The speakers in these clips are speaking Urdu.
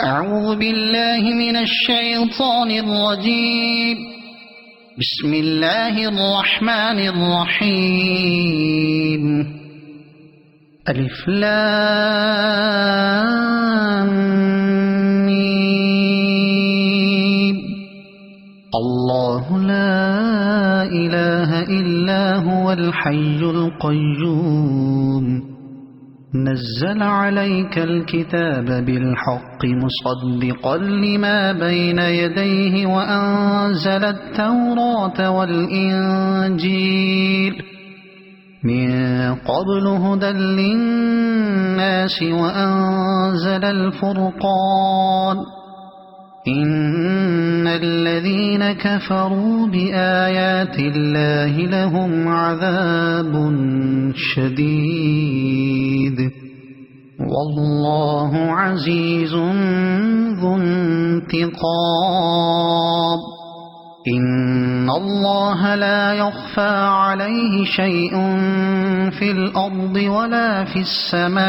أعوذ بالله من الشيطان الرجيم. بسم الله الرحمن الرحيم. ألف لام ميم. الله لا إله إلا هو الحي القيوم. نزل عليك الكتاب بالحق مصدقا لما بين يديه وأنزل التوراة والإنجيل من قبل هدى للناس وأنزل الفرقان. إن الذين كفروا بآيات الله لهم عذاب شديد والله عزيز ذو انتقام. إن الله لا يخفى عليه شيء في الأرض ولا في السماء.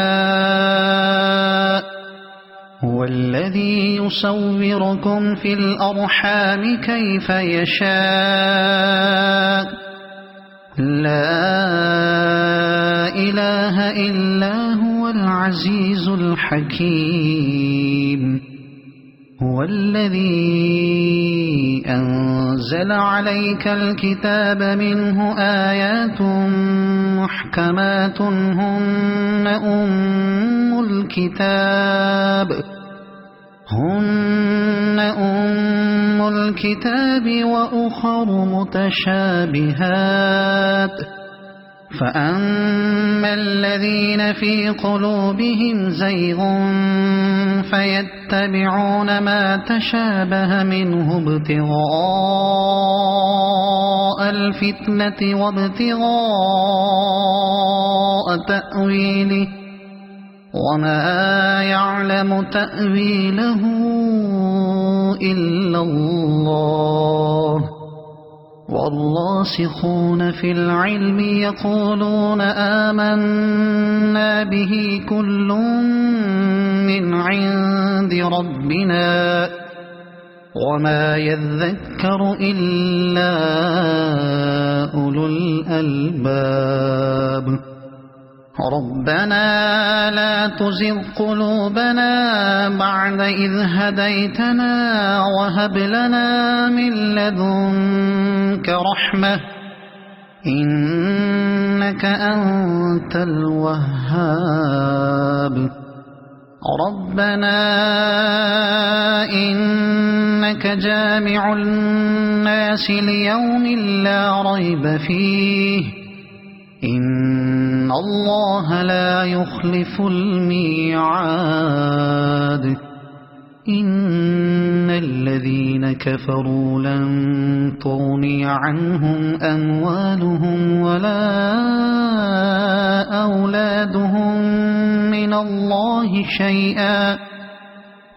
هو الذي يصوركم في الأرحام كيف يشاء. لا إله إلا هو العزيز الحكيم. هو الذي أنزل عليك الكتاب منه آيات محكمات هن أم الكتاب وأخر متشابهات. فأما الذين في قلوبهم زيغ فيتبعون ما تشابه منه ابتغاء الفتنة وابتغاء تأويله وما يعلم تأويله إلا الله. والراسخون في العلم يقولون آمنا به كل من عند ربنا وما يذكر إلا أولو الألباب. ربنا لا تزغ قلوبنا بعد إذ هديتنا وهب لنا من لدنك رحمة إنك أنت الوهاب. ربنا إنك جامع الناس ليوم لا ريب فيه إن الله لا يخلف الميعاد. إن الذين كفروا لن تغني عنهم أموالهم ولا أولادهم من الله شيئا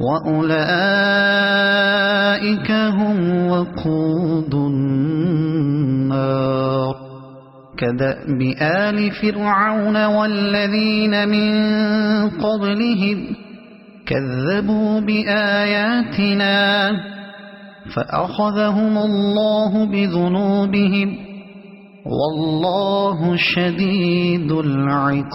وأولئك هم وقود النار. كدأب آل فرعون والذين من قبلهم كذبوا بآياتنا فأخذهم الله بذنوبهم والله شديد العقاب.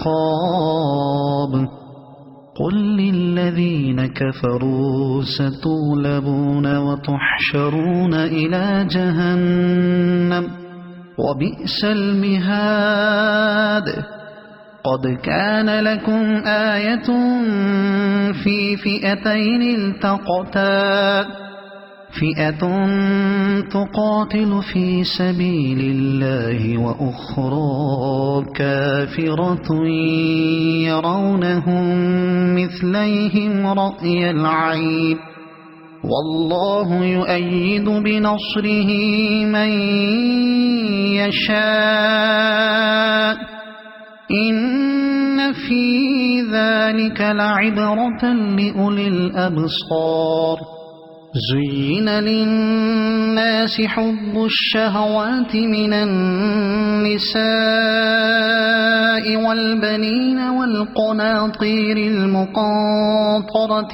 قل للذين كفروا ستغلبون وتحشرون إلى جهنم وبئس المهاد. قد كان لكم آية في فئتين التقتا فئة تقاتل في سبيل الله وأخرى كافرة يرونهم مثليهم رأي العين والله يؤيد بنصره من يشاء. إن في ذلك لعبرة لأولي الأبصار. زين للناس حب الشهوات من النساء والبنين والقناطير المقنطرة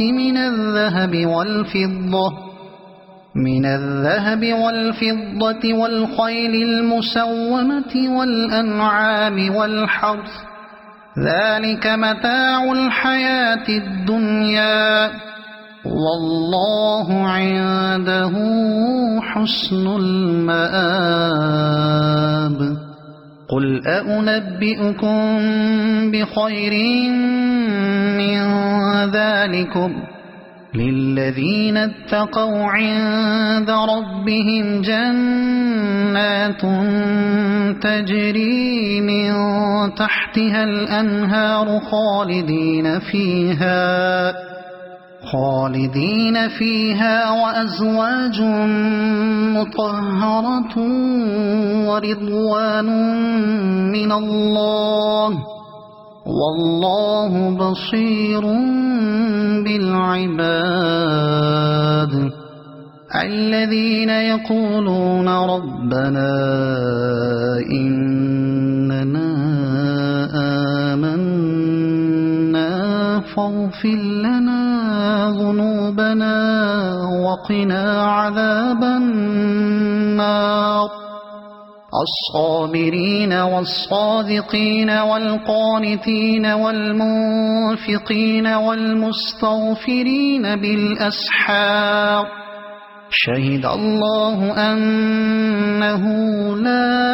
من الذهب والفضة والخيل المسومة والأنعام والحرث ذلك متاع الحياة الدنيا والله عنده حسن المآب قل أنبئكم بخير من ذلكم للذين اتقوا عند ربهم جنات تجري من تحتها الأنهار خالدين فيها وأزواج مطهرة ورضوان من الله والله بصير بالعباد الذين يقولون ربنا إننا آمنا فاغفر لنا ذنوبنا وقنا عذاب النار الصابرين والصادقين والقانتين والمنفقين والمستغفرين بالأسحار شهد الله أنه لا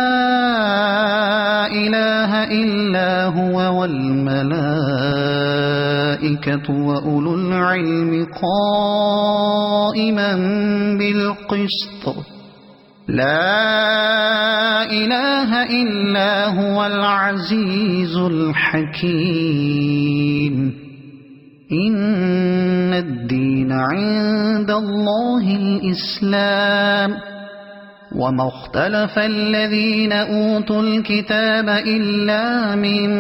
إله إلا هو والملائكة وأولو العلم قائما بالقسط لا إله إلا هو العزيز الحكيم إن الدين عند الله الإسلام وما اختلف الذين أوتوا الكتاب إلا من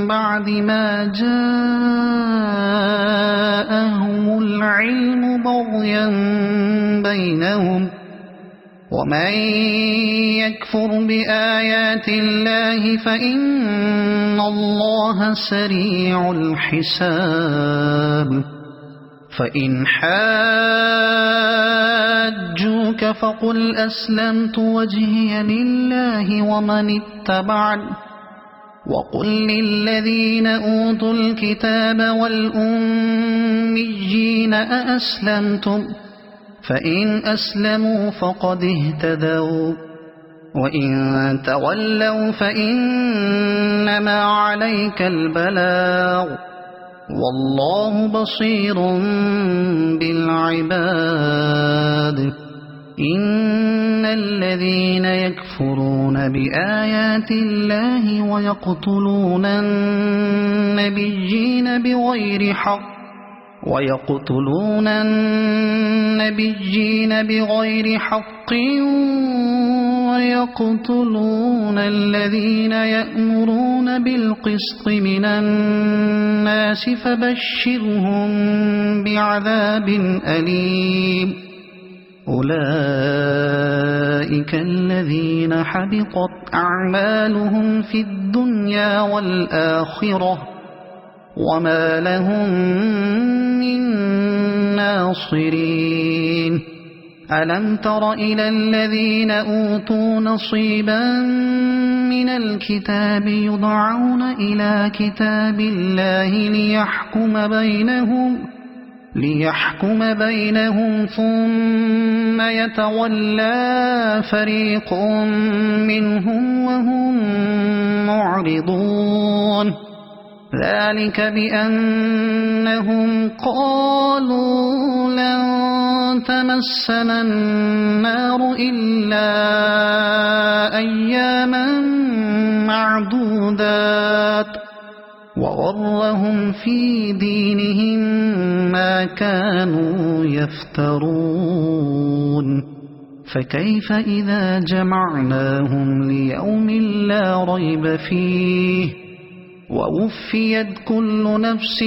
بعد ما جاءهم العلم بغيا بينهم ومن يكفر بآيات الله فإن الله سريع الحساب فإن حاجوك فقل أسلمت وجهي لله ومن اتبعني وقل للذين أوتوا الكتاب والأميين أأسلمتم فإن أسلموا فقد اهتدوا وإن تولوا فإنما عليك البلاغ والله بصير بالعباد إن الذين يكفرون بآيات الله ويقتلون النبيين بغير حق ويقتلون الذين يأمرون بالقسط من الناس فبشرهم بعذاب أليم أولئك الذين حبطت أعمالهم في الدنيا والآخرة وما لهم من ناصرين ألم تر إلى الذين أوتوا نصيبا من الكتاب يدعون إلى كتاب الله ليحكم بينهم ثم يتولى فريق منهم وهم معرضون ذلك بأنهم قالوا لن تمسنا النار إلا أياما معدودات وغرهم في دينهم ما كانوا يفترون فكيف إذا جمعناهم ليوم لا ريب فيه ووفيت كل نفس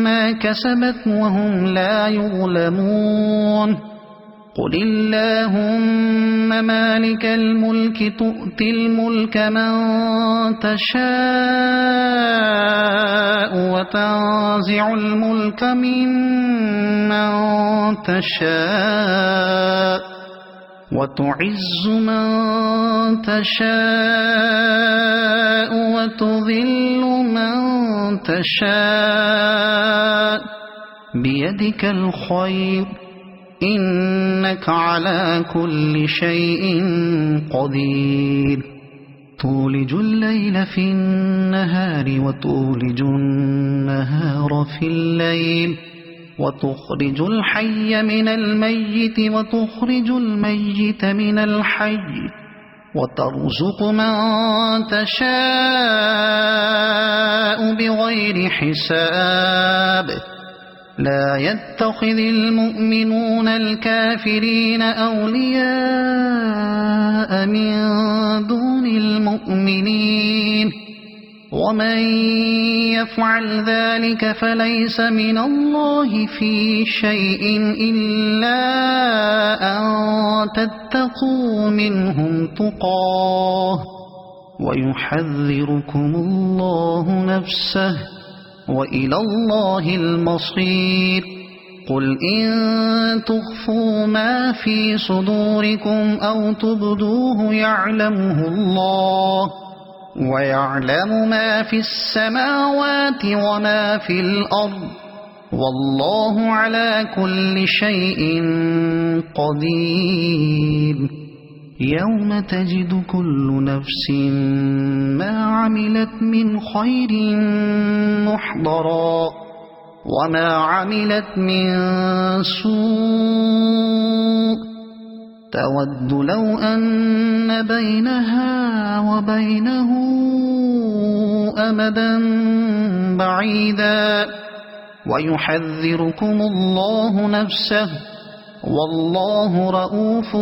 ما كسبت وهم لا يظلمون قل اللهم مالك الملك تؤتي الملك من تشاء وتنزع الملك ممن تشاء وتعز من تشاء وتذل من تشاء بيدك الخير إنك على كل شيء قدير تولج الليل في النهار وتولج النهار في الليل وتخرج الحي من الميت وتخرج الميت من الحي وترزق من تشاء بغير حساب لا يتخذ المؤمنون الكافرين أولياء من دون المؤمنين ومن يفعل ذلك فليس من الله في شيء إلا أن تتقوا منهم تقاه ويحذركم الله نفسه وإلى الله المصير قل إن تخفوا ما في صدوركم أو تبدوه يعلمه الله ويعلم ما في السماوات وما في الأرض والله على كل شيء قدير يوم تجد كل نفس ما عملت من خير محضرا وما عملت من سوء تود لو أن بينها وبينه أمدا بعيدا ويحذركم الله نفسه والله رؤوف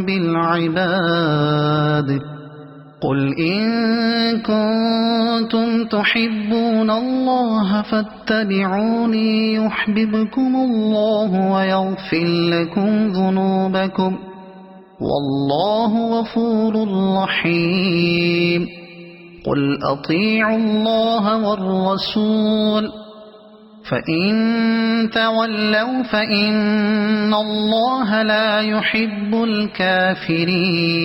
بالعباد قل إن كنتم تحبون الله فاتبعوني يحببكم الله ويغفر لكم ذنوبكم والله غفور رحيم قل أطيعوا الله والرسول فإن تولوا فإن الله لا يحب الكافرين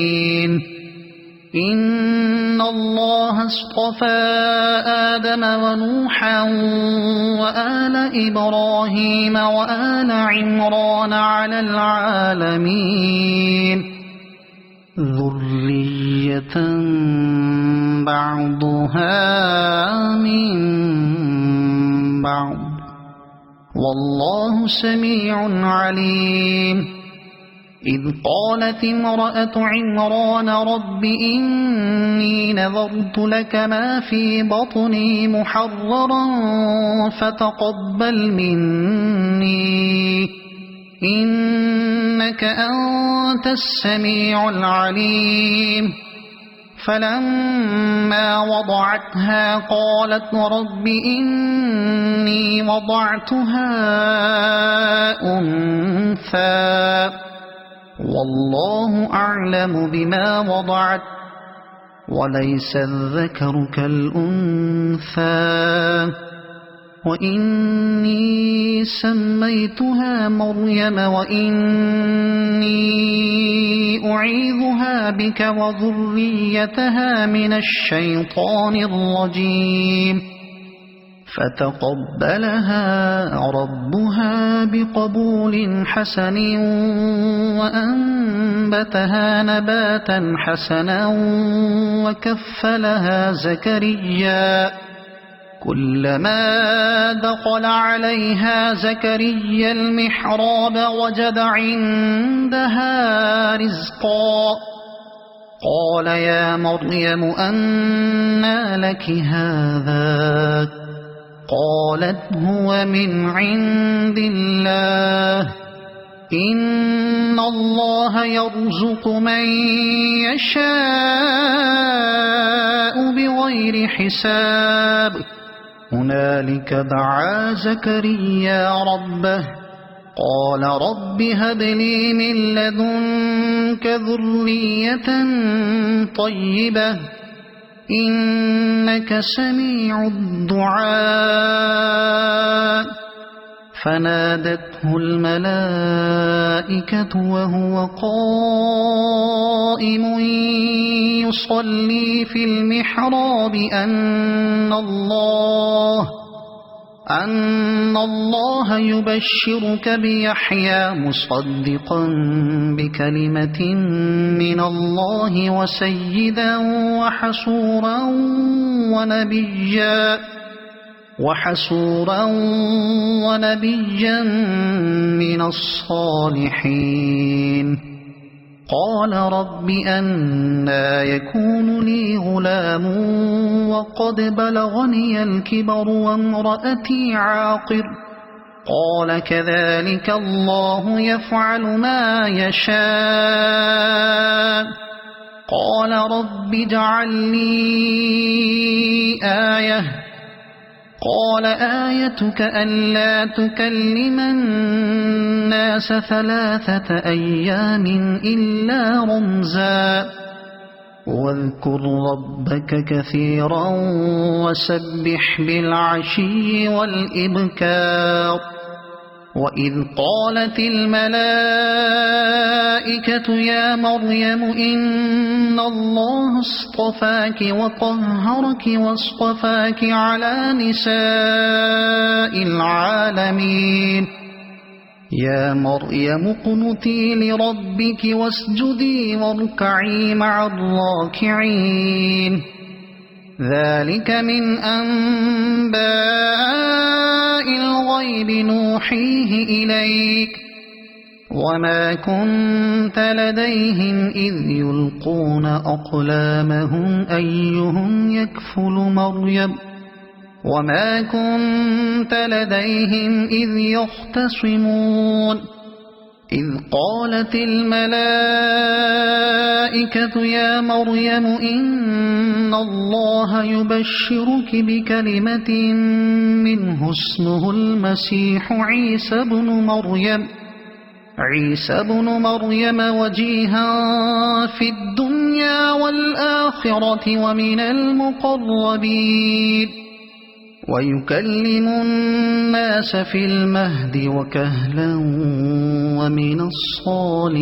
إن الله اصطفى آدم ونوحا وآل إبراهيم وآل عمران على العالمين ذرية بعضها من بعض والله سميع عليم إذ قالت امرأة عمران رب إني نذرت لك ما في بطني محررا فتقبل مني إنك أنت السميع العليم فلما وضعتها قالت رب إني وضعتها أنثى والله أعلم بما وضعت وليس الذكر كالأنثى وإني سميتها مريم وإني أعيذها بك وذريتها من الشيطان الرجيم فتقبلها ربها بقبول حسن وأنبتها نباتا حسنا وكفلها زكريا كلما دخل عليها زكريا المحراب وجد عندها رزقا قال يا مريم أنى لك هذا قالت هو من عند الله إن الله يرزق من يشاء بغير حساب هنالك دعا زكريا ربه قال رب هب لي من لدنك ذرية طيبة إنك سميع الدعاء فنادته الملائكة وهو قائم يصلي في المحراب أن الله يبشرك بيحيى مصدقا بكلمة من الله وسيدا وحسورا ونبيا من الصالحين قال رب أنى يكون لي غلام وقد بلغني الكبر وامرأتي عاقر قال كذلك الله يفعل ما يشاء قال رب اجعل لي آية قال آيتك ألا تكلم الناس 3 أيام إلا رمزا واذكر ربك كثيرا وسبح بالعشي والإبكار وإذ قالت الملائكة يا مريم إن الله اصطفاك وطهرك واصطفاك على نساء العالمين يا مريم اقنتي لربك واسجدي واركعي مع الراكعين ذلك من أنباء الغيب نوحيه إليك وما كنت لديهم إذ يلقون أقلامهم أيهم يكفل مريم وما كنت لديهم إذ يختصمون إذ قالت الملائكة يا مريم إن الله يبشرك بكلمة منه اسمه المسيح عيسى بن مريم وجيها في الدنيا والآخرة ومن المقربين ويكلم الناس في المهد وكهلا ومن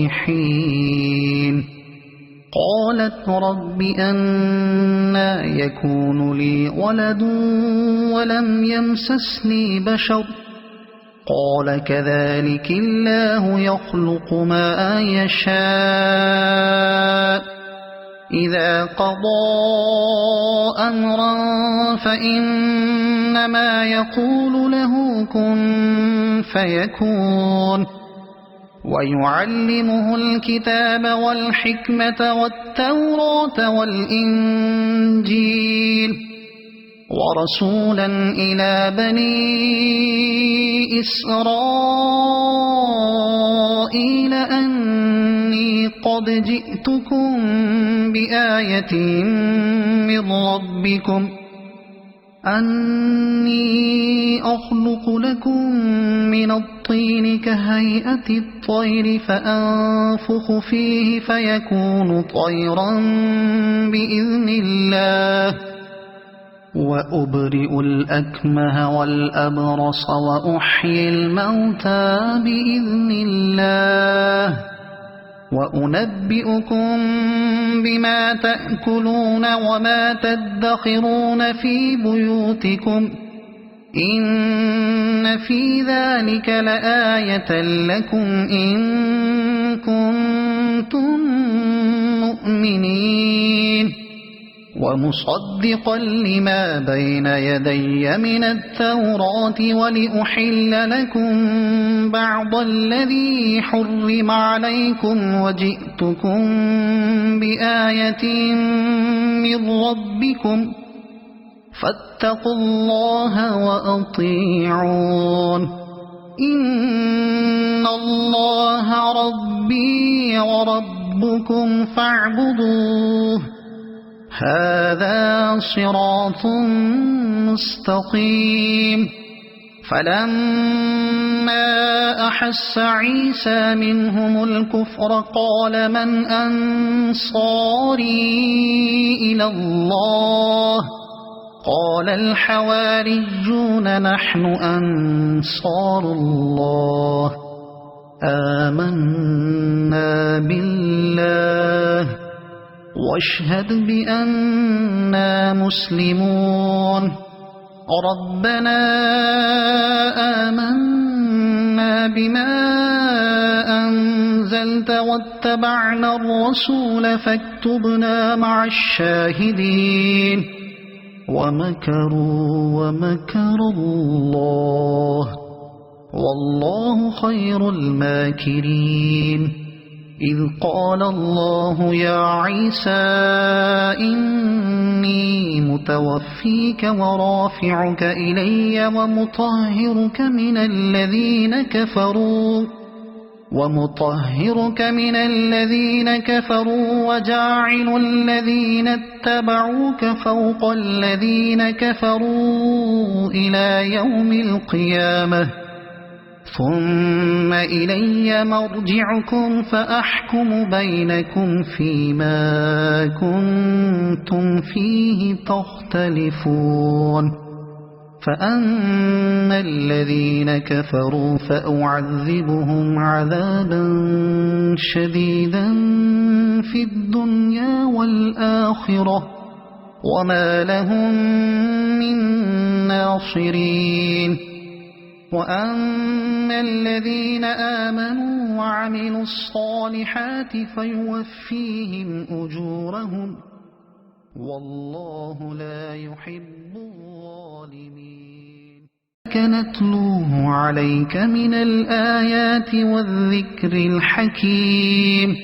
الصالحين قالت رب أنى يكون لي ولد ولم يمسسني بشر قال كذلك الله يخلق ما يشاء إذا قضى أمرا فإنما يقول له كن فيكون ويعلمه الكتاب والحكمة والتوراة والإنجيل ورسولا إلى بني إسرائيل أني قد جئتكم بآية من ربكم أني أخلق لكم من الطين كهيئة الطير فأنفخ فيه فيكون طيرا بإذن الله وأبرئ الأكمه والأبرص وأحيي الموتى بإذن الله وأنبئكم بما تأكلون وما تدخرون في بيوتكم إن في ذلك لآية لكم إن كنتم مؤمنين ومصدقا لما بين يدي من التوراة ولأحل لكم بعض الذي حرم عليكم وجئتكم بآية من ربكم فاتقوا الله وأطيعون إن الله ربي وربكم فاعبدوه هذا صراط مستقيم فلما أحس عيسى منهم الكفر قال من أنصاري إلى الله قال الحواريون نحن أنصار الله آمنا بالله واشهد بأننا مسلمون ربنا آمنا بما أنزلت واتبعنا الرسول فاكتبنا مع الشاهدين ومكروا ومكر الله والله خير الماكرين إذ قال الله يا عيسى إني متوفيك ورافعك إلي ومطهرك من الذين كفروا وجاعل الذين اتبعوك فوق الذين كفروا إلى يوم القيامة ثم إلي مرجعكم فأحكم بينكم فيما كنتم فيه تختلفون فأما الذين كفروا فأعذبهم عذابا شديدا في الدنيا والآخرة وما لهم من ناصرين وأما الذين آمنوا وعملوا الصالحات فيوفيهم أجورهم والله لا يحب الظالمين نتلوه عليك من الآيات والذكر الحكيم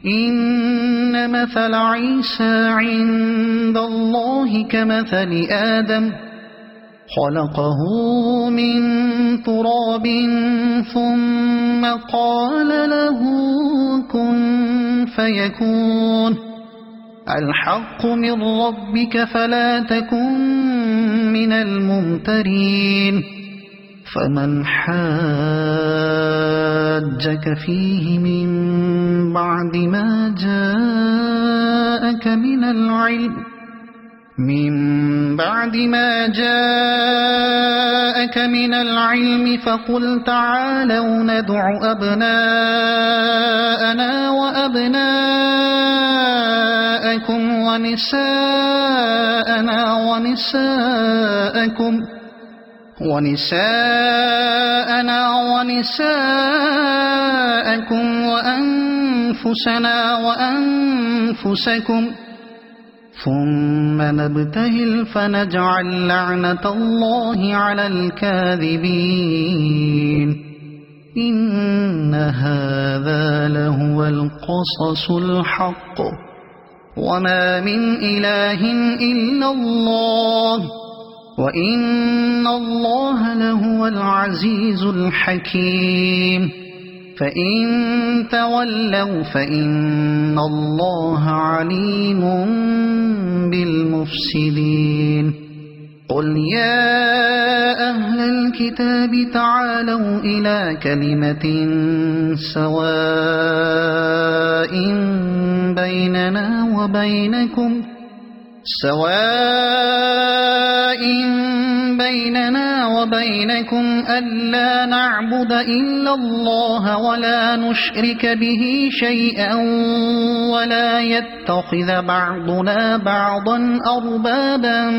إن مثل عيسى عند الله كمثل آدم خلقه من تراب ثم قال له كن فيكون الحق من ربك فلا تكن من الممترين فمن حاجك فيه من بعد ما جاءك من العلم فقل تعالوا ندع أبناءنا وأبناءكم ونساءنا ونساءكم وأنفسنا وأنفسكم ثم نبتهل فنجعل لعنة الله على الكاذبين إن هذا لهو القصص الحق وما من إله إلا الله وإن الله لهو العزيز الحكيم فإن تولوا فإن الله عليم بالمفسدين قل يا أهل الكتاب تعالوا إلى كلمة سواء بيننا وبينكم ألا نعبد إلا الله ولا نشرك به شيئا ولا يتخذ بعضنا بعضا أربابا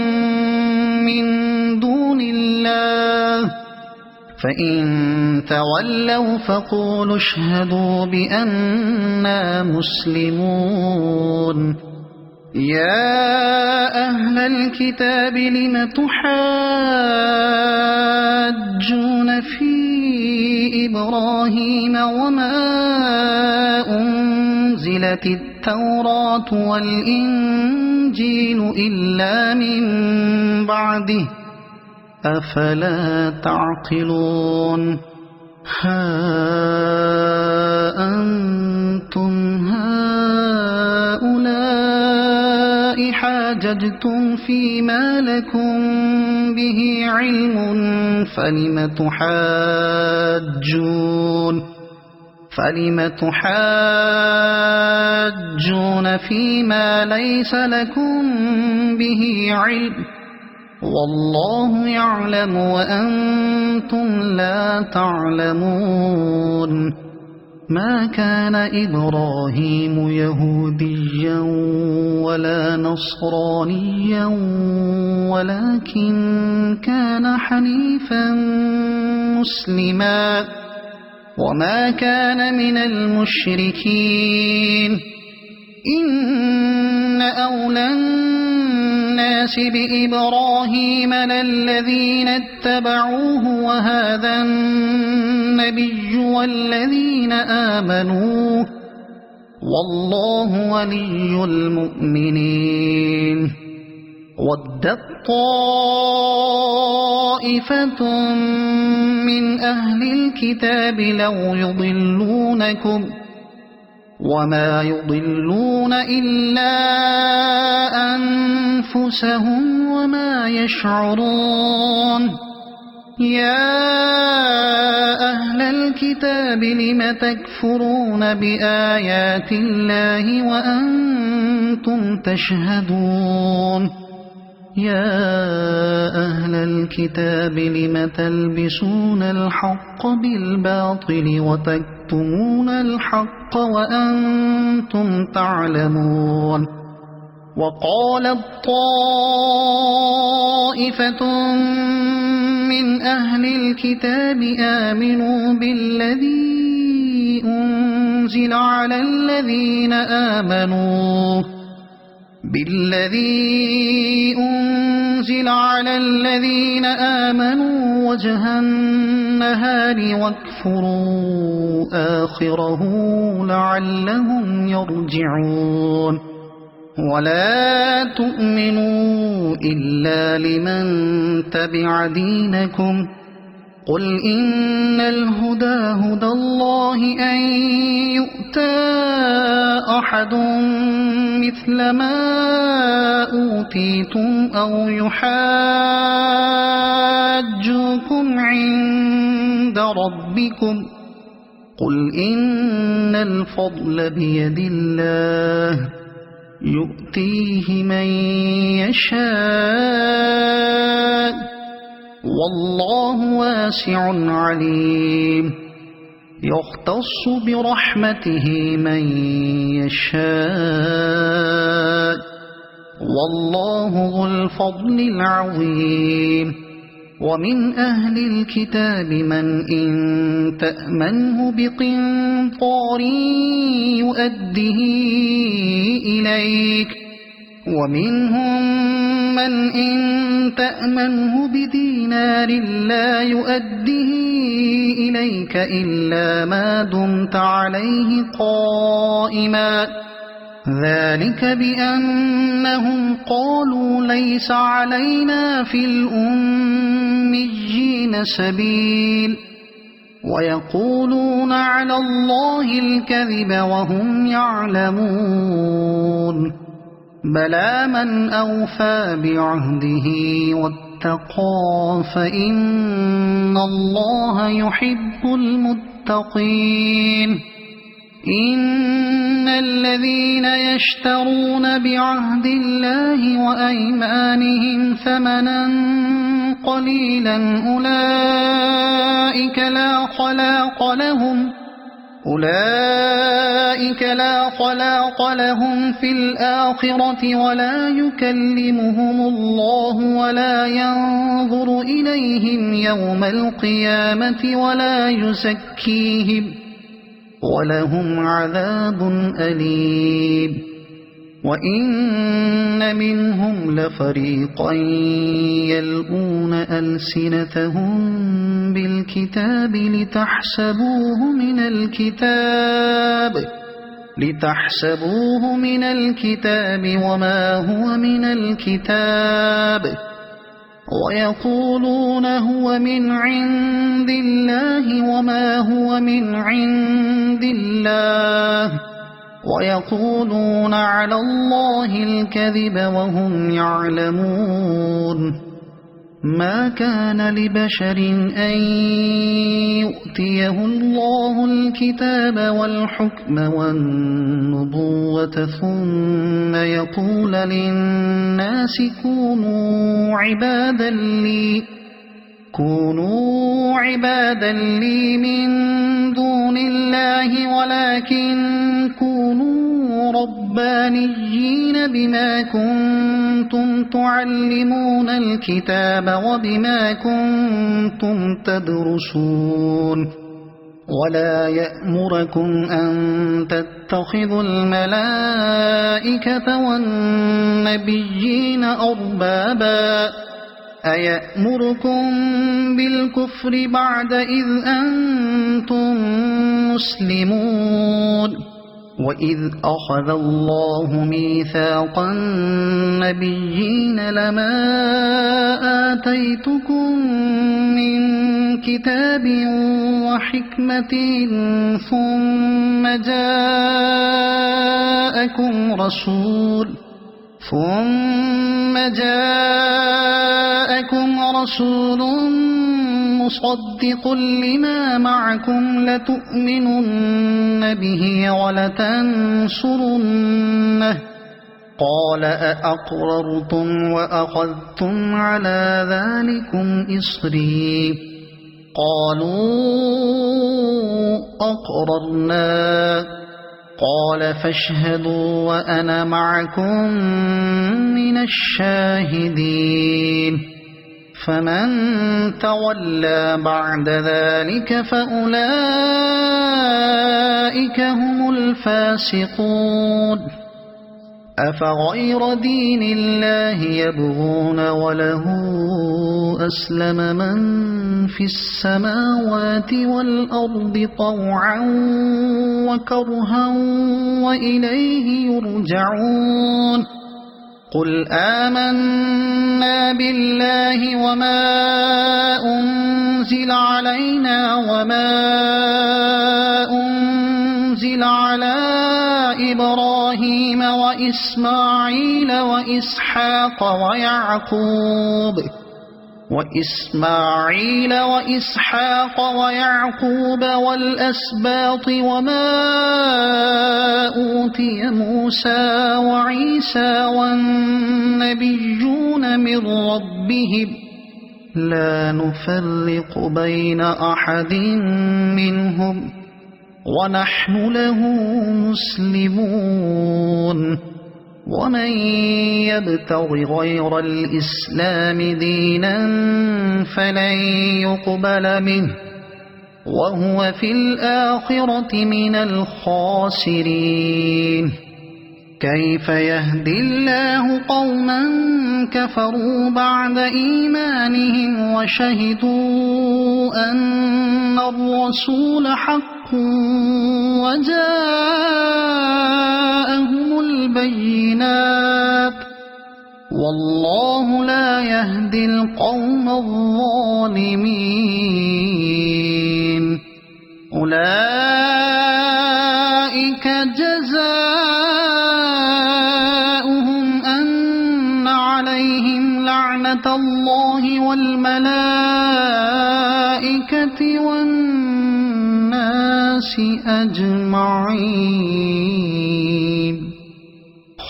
من دون الله فإن تولوا فقولوا اشهدوا بأننا مسلمون يا أهل الكتاب لم تحاجون في إبراهيم وما أنزلت التوراة والإنجيل إلا من بعده أفلا تعقلون حججتم فيما لكم به علم فلم تحاجون فيما ليس لكم به علم والله يعلم وأنتم لا تعلمون ما كان إبراهيم يهوديا ولا نصرانيا ولكن كان حنيفا مسلما وما كان من المشركين إن أولى الناس بإبراهيم للذين اتبعوه وهذا النبي والذين آمنوا والله ولي المؤمنين ودت طائفة من أهل الكتاب لو يضلونكم وما يضلون إلا أنفسهم وما يشعرون يا أهل الكتاب لم تكفرون بآيات الله وأنتم تشهدون يا أهل الكتاب لم تلبسون الحق بالباطل وتكتمون الحق وأنتم تعلمون وقالت طائفة من أهل الكتاب آمنوا بالذي أنزل على الذين آمنوا وجه النهار واكفروا آخره لعلهم يرجعون ولا تؤمنوا إلا لمن تبع دينكم قل إن الهدى هدى الله أن يؤتى أحد مثل ما أوتيتم أو يحاجوكم عند ربكم قل إن الفضل بيد الله يؤتيه من يشاء والله واسع عليم يختص برحمته من يشاء والله ذو الفضل العظيم ومن أهل الكتاب من إن تأمنه بقنطار يؤده إليك ومنهم من إن تأمنه بدينار لا يؤده إليك إلا ما دمت عليه قائما ذلك بأنهم قالوا ليس علينا في الأميين سبيل ويقولون على الله الكذب وهم يعلمون بلى من أوفى بعهده واتقى فإن الله يحب المتقين إن الذين يشترون بعهد الله وأيمانهم ثمنا قليلا أولئك لا خلاق لهم في الآخرة ولا يكلمهم الله ولا ينظر إليهم يوم القيامة ولا يزكيهم ولهم عذاب أليم وإن منهم لفريقا يلقون ألسنتهم بالكتاب لتحسبوه من الكتاب وما هو من الكتاب ويقولون هو من عند الله وما هو من عند الله ويقولون على الله الكذب وهم يعلمون ما كان لبشر أن يؤتيه الله الكتاب والحكم والنبوة ثم يقول للناس كونوا عبادا لي من دون الله ولكن كونوا ربانيين بما كنتم تعلمون الكتاب وبما كنتم تدرسون ولا يأمركم أن تتخذوا الملائكة والنبيين أربابا أيأمركم بالكفر بعد إذ أنتم مسلمون وإذ أخذ الله ميثاق النبيين لما آتيتكم من كتاب وحكمة ثم جاءكم رسول مصدق لما معكم لتؤمنن به ولتنصرنه قال أأقررتم وأخذتم على ذلكم إصري قالوا أقررنا قال فاشهدوا وأنا معكم من الشاهدين فمن تولى بعد ذلك فأولئك هم الفاسقون أفغير دين الله يبغون وله أسلم من في السماوات والأرض طوعا وكرها وإليه يرجعون قل آمنا بالله وما أنزل علينا وما أنزل على إبراهيم وإسماعيل وإسحاق ويعقوب والأسباط وما أوتي موسى وعيسى والنبيون من ربهم لا نفرق بين أحد منهم ونحن له مسلمون ومن يبتغ غير الإسلام دينا فلن يقبل منه وهو في الآخرة من الخاسرين كيف يهدي الله قوما كفروا بعد إيمانهم وشهدوا أن الرسول حق وجاءهم البينات والله لا يهدي القوم الظالمين أولئك جزاؤهم أن عليهم لعنة الله والملائكة والناس أجمعين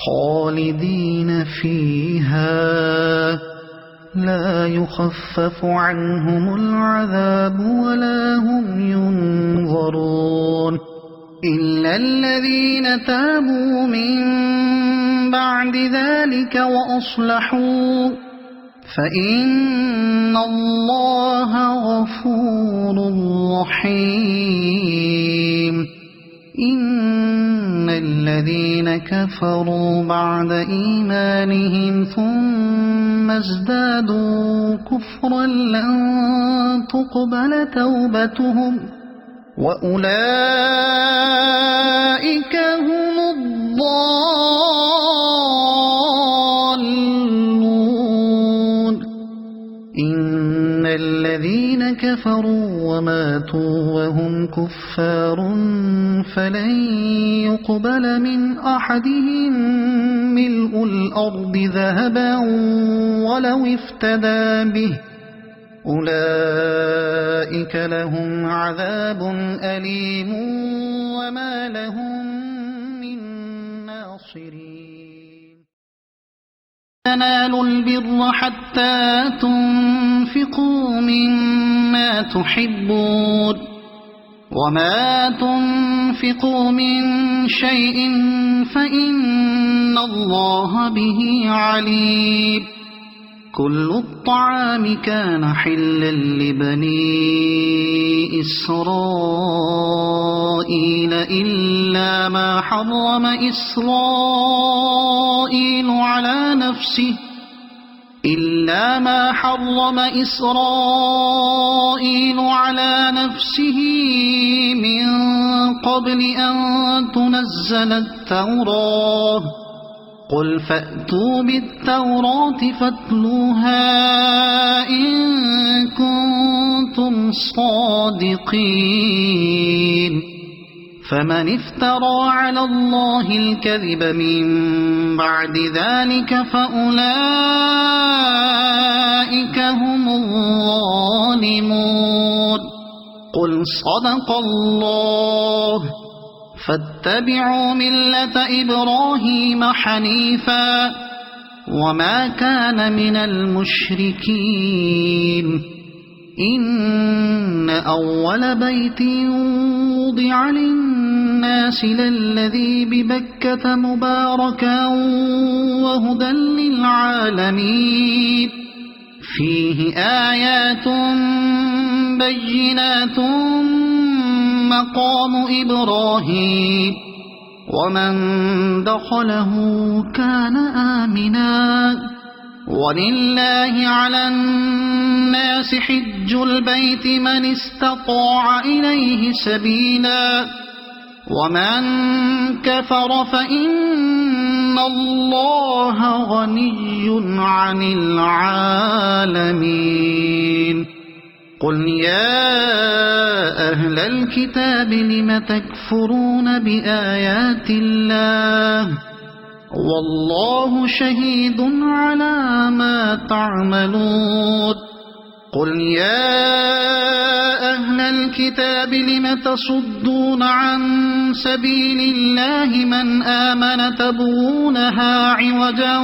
خالدين فيها لا يخفف عنهم العذاب ولا هم ينظرون إلا الذين تابوا من بعد ذلك وأصلحوا فإن الله غفور رحيم إن الذين كفروا بعد إيمانهم ثم ازدادوا كفرا لن تقبل توبتهم وأولئك هم الضالون إن الذين الذين كفروا وماتوا وهم كفار فلن يقبل من أحدهم ملء الأرض ذهبا ولو افتدى به أولئك لهم عذاب أليم وما لهم من ناصرين تنالوا البر حتى تنفقوا مما تحبون وما تنفقوا من شيء فإن الله به عليم كل الطعام كان حلا لبني إسرائيل إلا ما حرم إسرائيل على نفسه من قبل أن تنزل التوراة قل فأتوا بالتوراة فاتلوها إن كنتم صادقين فمن افترى على الله الكذب من بعد ذلك فأولئك هم الظالمون قل صدق الله فاتبعوا ملة إبراهيم حنيفا وما كان من المشركين إن أول بيت وضع للناس للذي ببكة مباركا وهدى للعالمين فيه آيات بينات مقام إبراهيم ومن دخله كان آمنا ولله على الناس حج البيت من استطاع إليه سبيلا ومن كفر فإن الله غني عن العالمين قل يا أهل الكتاب لم تكفرون بآيات الله والله شهيد على ما تعملون قل يا أهل الكتاب لم تصدون عن سبيل الله من آمن تبغونها عوجا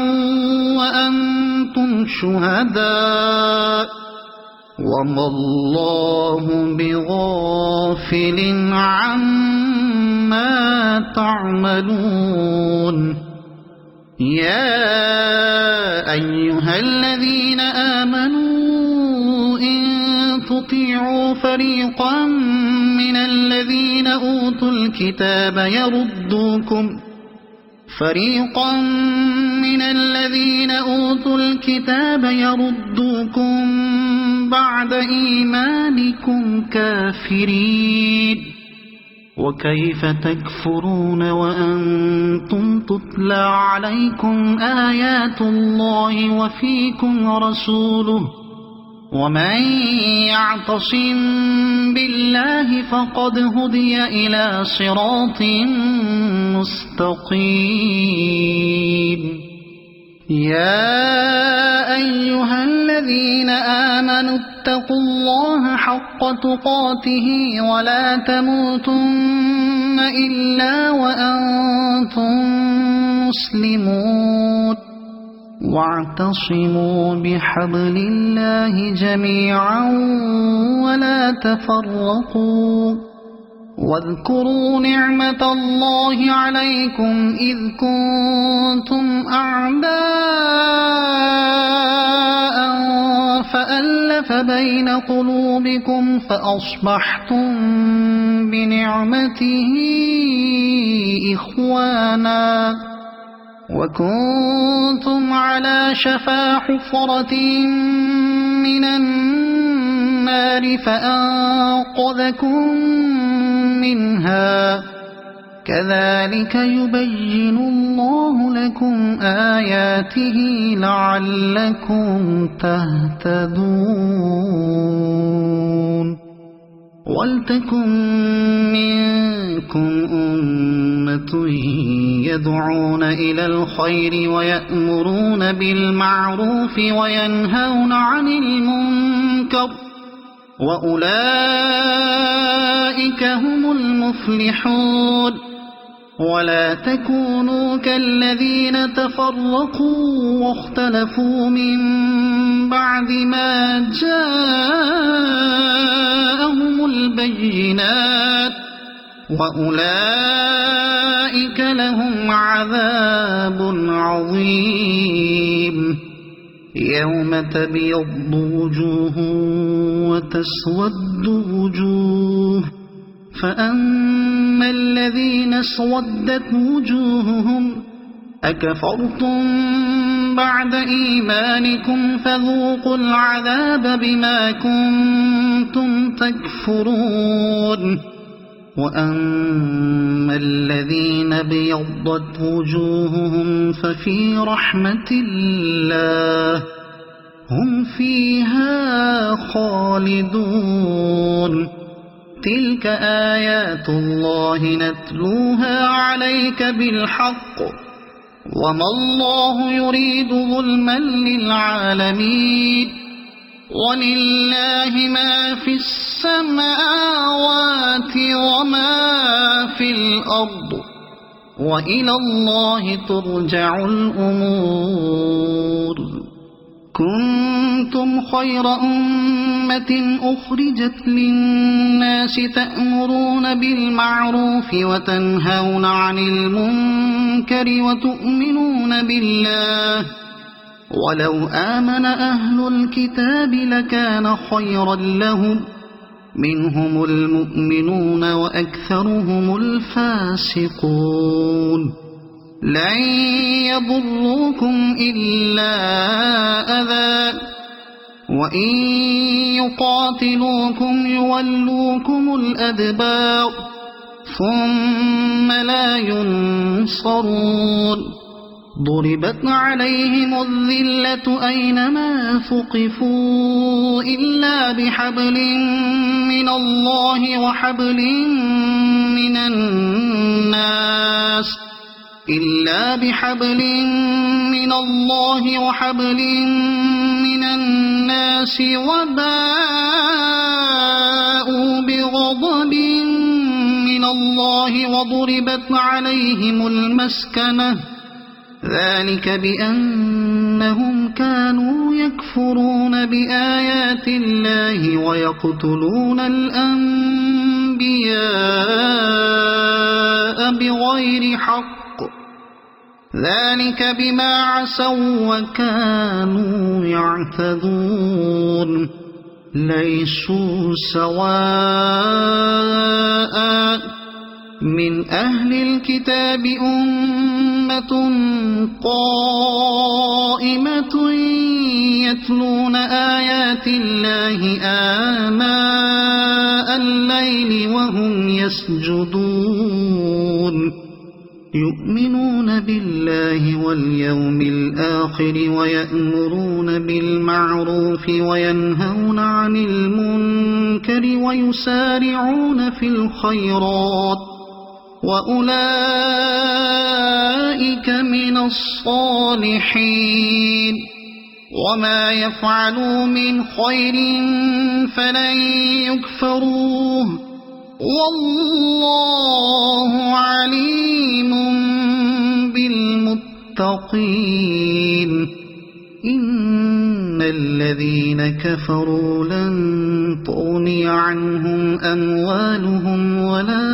وأنتم شهداء وما الله بغافل عما تعملون يا أيها الذين آمنوا إن تطيعوا فريقا من الذين أوتوا الكتاب يردوكم بعد إيمانكم كافرين وكيف تكفرون وأنتم تتلى عليكم آيات الله وفيكم رسوله ومن يعتصم بالله فقد هدي إلى صراط مستقيم يا أيها الذين آمنوا اتقوا الله حق تقاته ولا تموتن إلا وأنتم مسلمون واعتصموا بحبل الله جميعا ولا تفرقوا واذكروا نعمة الله عليكم إذ كنتم أعداء فألف بين قلوبكم فأصبحتم بنعمته إخوانا وكنتم على شفا حفرة من النار فأنقذكم منها كذلك يبين الله لكم آياته لعلكم تهتدون وَلْتَكُنْ مِنْكُمْ أُمَّةٌ يَدْعُونَ إِلَى الْخَيْرِ وَيَأْمُرُونَ بِالْمَعْرُوفِ وَيَنْهَوْنَ عَنِ الْمُنْكَرِ وَأُولَئِكَ هُمُ الْمُفْلِحُونَ وَلَا تَكُونُوا كَالَّذِينَ تَفَرَّقُوا وَاخْتَلَفُوا مِنْ بَعْدِ مَا جَاءَهُمُ الْبَيِّنَاتُ وَأُولَئِكَ لَهُمْ عَذَابٌ عَظِيمٌ يَوْمَ تَبْيَضُّ وُجُوهٌ وَتَسْوَدُّ وُجُوهٌ فَأَمَّا الَّذِينَ اسْوَدَّتْ وُجُوهُهُمْ أَكَفَرْتُمْ بَعْدَ إِيمَانِكُمْ فَذُوقُوا الْعَذَابَ بِمَا كُنْتُمْ تَكْفُرُونَ وَأَمَّا الَّذِينَ ابْيَضَّتْ وُجُوهُهُمْ فَفِي رَحْمَةِ اللَّهِ هُمْ فِيهَا خَالِدُونَ تِلْكَ آيَاتُ اللَّهِ نَتْلُوهَا عَلَيْكَ بِالْحَقِّ وَمَا اللَّهُ يُرِيدُ ظُلْمًا لِلْعَالَمِينَ وَلِلَّهِ مَا فِي السَّمَاوَاتِ وَمَا فِي الْأَرْضِ وَإِلَى اللَّهِ تُرْجَعُ الْأُمُورُ كنتم خير أمة أخرجت للناس تأمرون بالمعروف وتنهون عن المنكر وتؤمنون بالله ولو آمن أهل الكتاب لكان خيرا لهم منهم المؤمنون وأكثرهم الفاسقون لن يضروكم إلا أذى وإن يقاتلوكم يولوكم الأدبار ثم لا ينصرون ضربت عليهم الذلة أينما ثقفوا إلا بحبل من الله وحبل من الناس وباءوا بغضب من الله وضربت عليهم المسكنة ذلك بأنهم كانوا يكفرون بآيات الله ويقتلون الأنبياء بغير حق ذلك بما عصوا وكانوا يعتدون ليسوا سواء من أهل الكتاب أمة قائمة يتلون آيات الله آناء الليل وهم يسجدون يؤمنون بالله واليوم الآخر ويأمرون بالمعروف وينهون عن المنكر ويسارعون في الخيرات وأولئك من الصالحين وما يفعلوا من خير فلن يكفروه والله عليم بالمتقين إن الذين كفروا لن تغني عنهم أموالهم ولا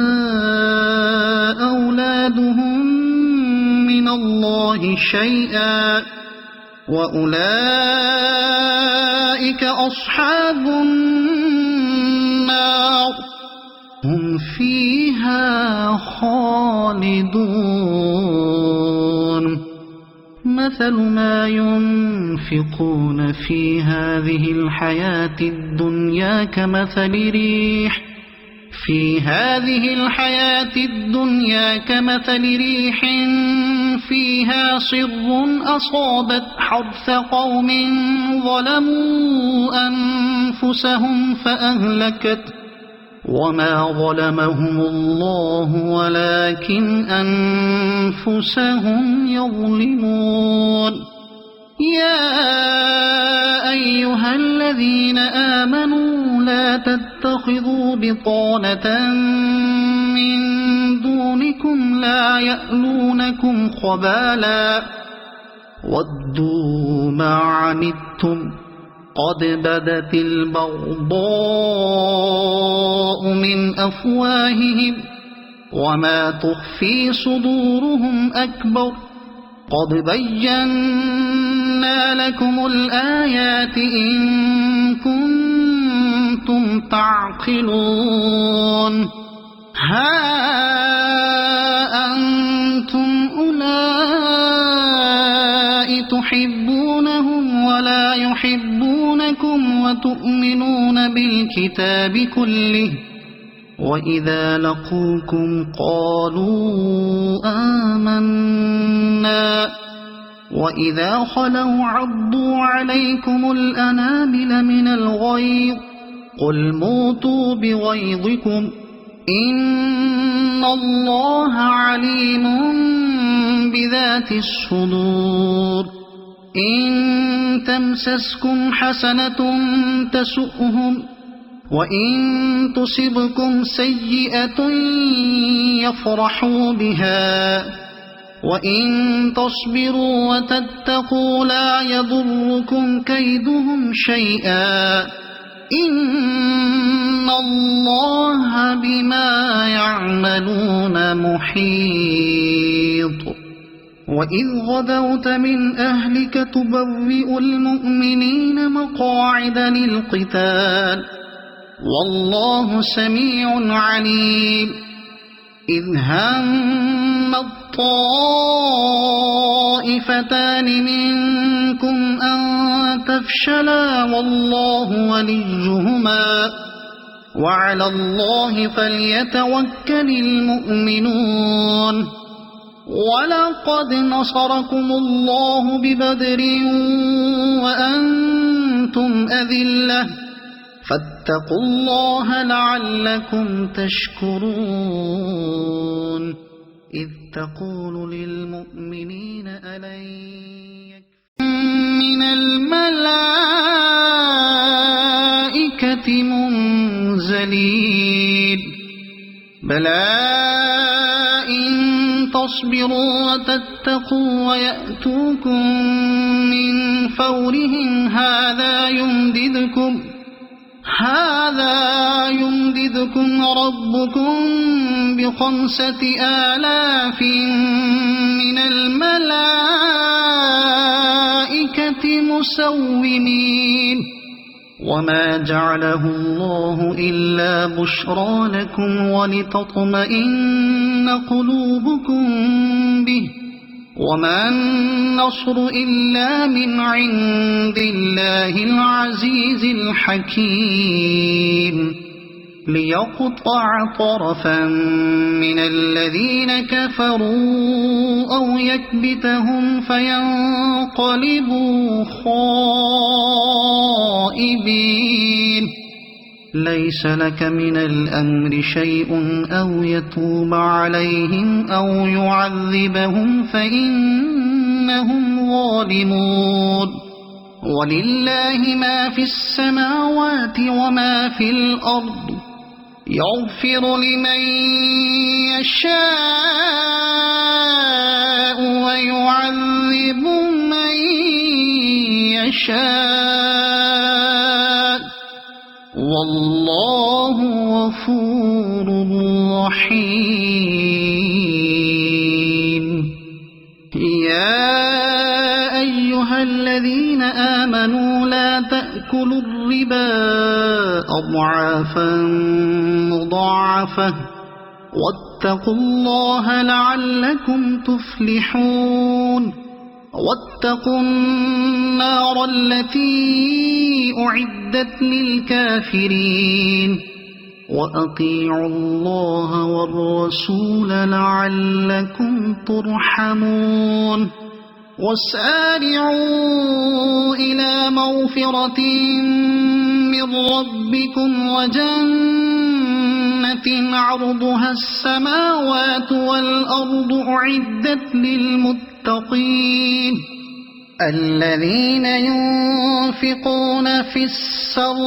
أولادهم من الله شيئا وأولئك أصحاب النار هم فيها خالدون مثل ما ينفقون في هذه الحياة الدنيا كمثل ريح فيها صر أصابت حرث قوم ظلموا أنفسهم وما ظلمهم الله ولكن أنفسهم يظلمون يا أيها الذين آمنوا لا تتخذوا بطانة من دونكم لا يألونكم خبالا ودوا ما عنتم قد بدت البغضاء من أفواههم وما تخفي صدورهم أكبر قد بينا لكم الآيات إن كنتم تعقلون ها أنتم أولئك تحبونهم ولا يحبونكم وتؤمنون بالكتاب كله وإذا لقوكم قالوا آمنا وإذا خلوا عضوا عليكم الأنامل من الغيظ قل موتوا بغيظكم إن الله عليم بذات الصدور إن تمسسكم حسنة تسؤهم وإن تصبكم سيئة يفرحوا بها وإن تصبروا وتتقوا لا يضركم كيدهم شيئا إن الله بما يعملون محيط وإذ غدوت من أهلك تبوئ المؤمنين مقاعد للقتال والله سميع عليم إذ هم الطائفتان منكم أن تفشلا والله وليهما وعلى الله فليتوكل المؤمنون ولقد نصركم الله ببدر وأنتم أذلة فاتقوا الله لعلكم تشكرون إذ تقول للمؤمنين ألن يكفيكم من الملائكة منزلين بلى إن تصبروا وتتقوا ويأتوكم من فورهم هذا يمددكم ربكم ب5,000 من الملائكة مسومين وما جعله الله إلا بشرى لكم ولتطمئن قلوبكم به وما النصر إلا من عند الله العزيز الحكيم ليقطع طرفا من الذين كفروا أو يكبتهم فينقلبوا خائبين ليس لك من الأمر شيء أو يتوب عليهم أو يعذبهم فإنهم ظالمون ولله ما في السماوات وما في الأرض يغفر لمن يشاء ويعذب من يشاء والله غفور رحيم يا أيها الذين آمنوا لا تأكلوا الربا أضعافا مضاعفة واتقوا الله لعلكم تفلحون واتقوا النار التي أعدت للكافرين وأطيعوا الله والرسول لعلكم ترحمون وسارعوا إلى مغفرة من ربكم وجنة جنة عرضها السماوات والأرض أعدت للمتقين الذين ينفقون في السراء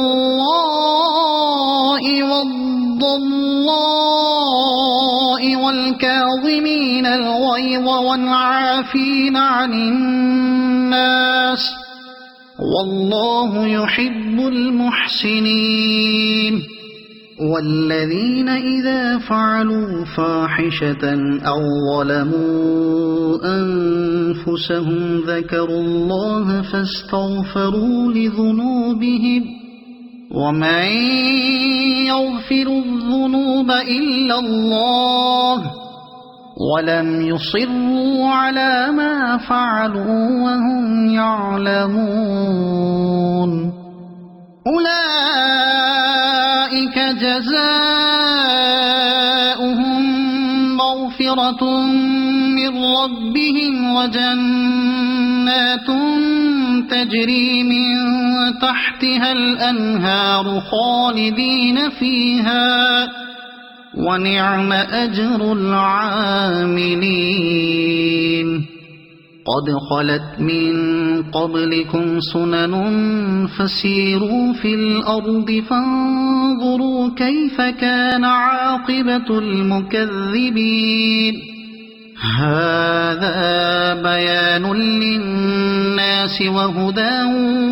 والضراء والكاظمين الغيظ والعافين عن الناس والله يحب المحسنين والذين إذا فعلوا فاحشة أو ظلموا أنفسهم ذكروا الله فاستغفروا لذنوبهم ومن يغفر الذنوب إلا الله ولم يصروا على ما فعلوا وهم يعلمون أولئك جزاؤهم مغفرة من ربهم وجنات تجري من تحتها الأنهار خالدين فيها ونعم أجر العاملين قد خلت من قبلكم سنن فسيروا في الأرض فانظروا كيف كان عاقبة المكذبين هذا بيان للناس وهدى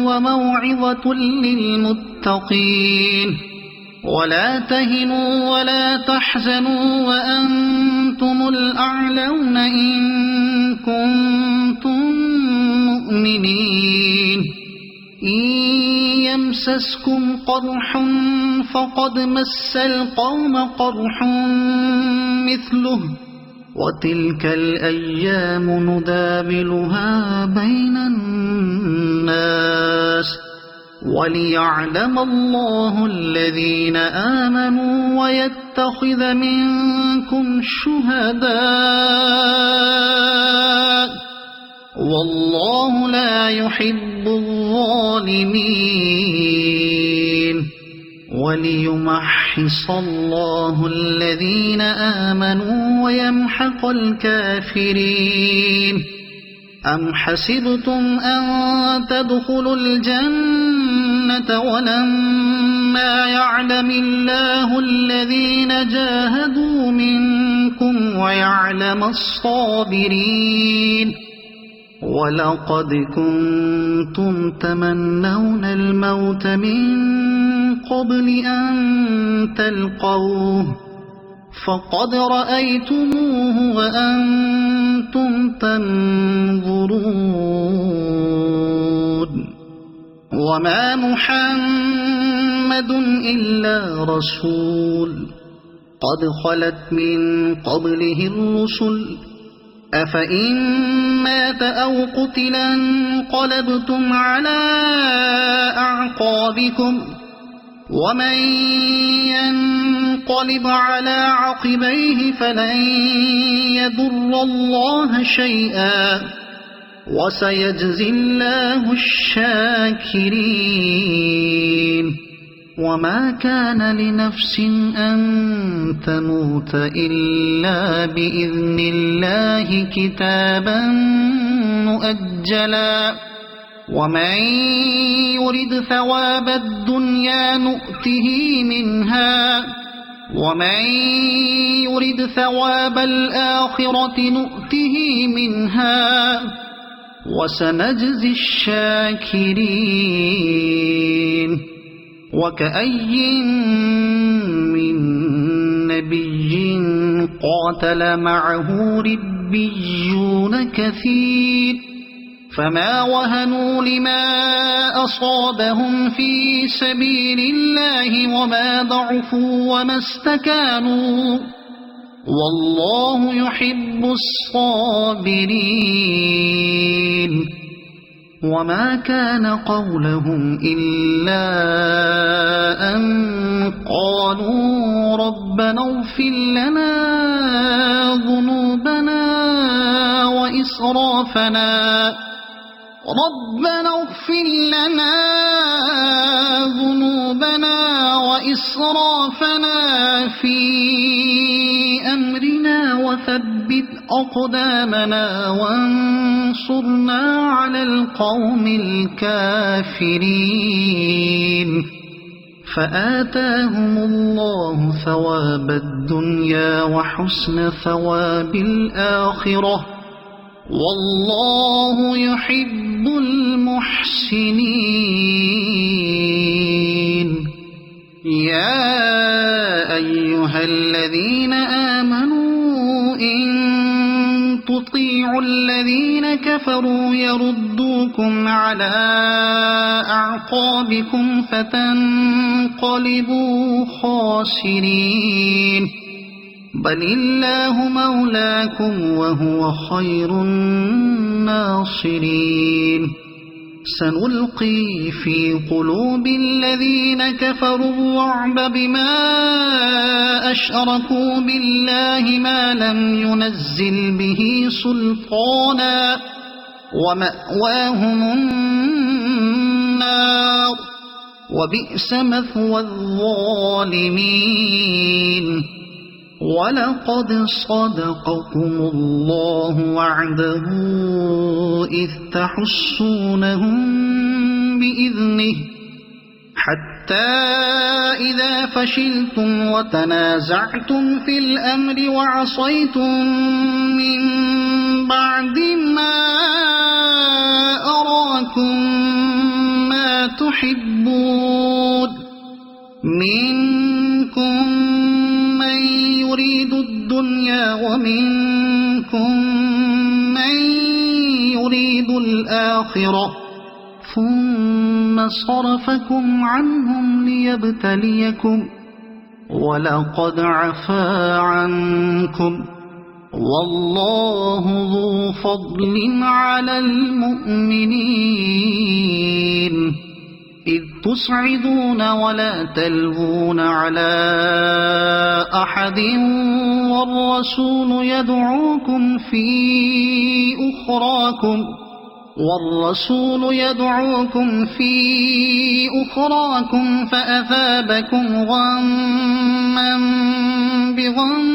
وموعظة للمتقين ولا تهنوا ولا تحزنوا وأنتم الأعلون إن كنتم مؤمنين إن يمسسكم قرح فقد مس القوم قرح مثله وتلك الأيام نداولها بين الناس وليعلم الله الذين آمنوا ويتخذ منكم شهداء والله لا يحب الظالمين وليمحص الله الذين آمنوا ويمحق الكافرين أم حسبتم أن تدخلوا الجنة ولما يعلم الله الذين جاهدوا منكم ويعلم الصابرين ولقد كنتم تمنون الموت من قبل أن تلقوه فقد رأيتموه وأنتم تنظرون وما محمد إلا رسول قد خلت من قبله الرسل أفإن مات أو قتلا انقلبتم على أعقابكم ومن ينقلب على عقبيه فلن يضر الله شيئا وسيجزي الله الشاكرين وما كان لنفس أن تموت إلا بإذن الله كتابا مؤجلا ومن يرد ثواب الدنيا نؤته منها ومن يرد ثواب الآخرة نؤته منها وسنجزي الشاكرين وكأي من نبي قاتل معه ربيون كثير فما وهنوا لما أصابهم في سبيل الله وما ضعفوا وما استكانوا والله يحب الصابرين وما كان قولهم إلا أن قالوا ربنا اغفر لنا ذنوبنا ربنا اغفر لنا ذنوبنا وإسرافنا في أمرنا وثبت أقدامنا وانصرنا على القوم الكافرين فآتاهم الله ثواب الدنيا وحسن ثواب الآخرة والله يحب المحسنين يا أيها الذين آمنوا إن تطيعوا الذين كفروا يردوكم على أعقابكم فتنقلبوا خاسرين بل الله مولاكم وهو خير الناصرين سنلقي في قلوب الذين كفروا الرعب بما أشركوا بالله ما لم ينزل به سلطانا ومأواهم النار وبئس مثوى الظالمين ولقد صدقكم الله وعده إذ تحسونهم بإذنه حتى إذا فشلتم وتنازعتم في الأمر وعصيتم من بعد ما أراكم ما تحبون منكم من يريد الدنيا ومنكم من يريد الآخرة ثم صرفكم عنهم ليبتليكم ولقد عفا عنكم والله ذو فضل على المؤمنين إذ تصعدون ولا تلوون على أحد والرسول يدعوكم في أخراكم فأثابكم غما بغم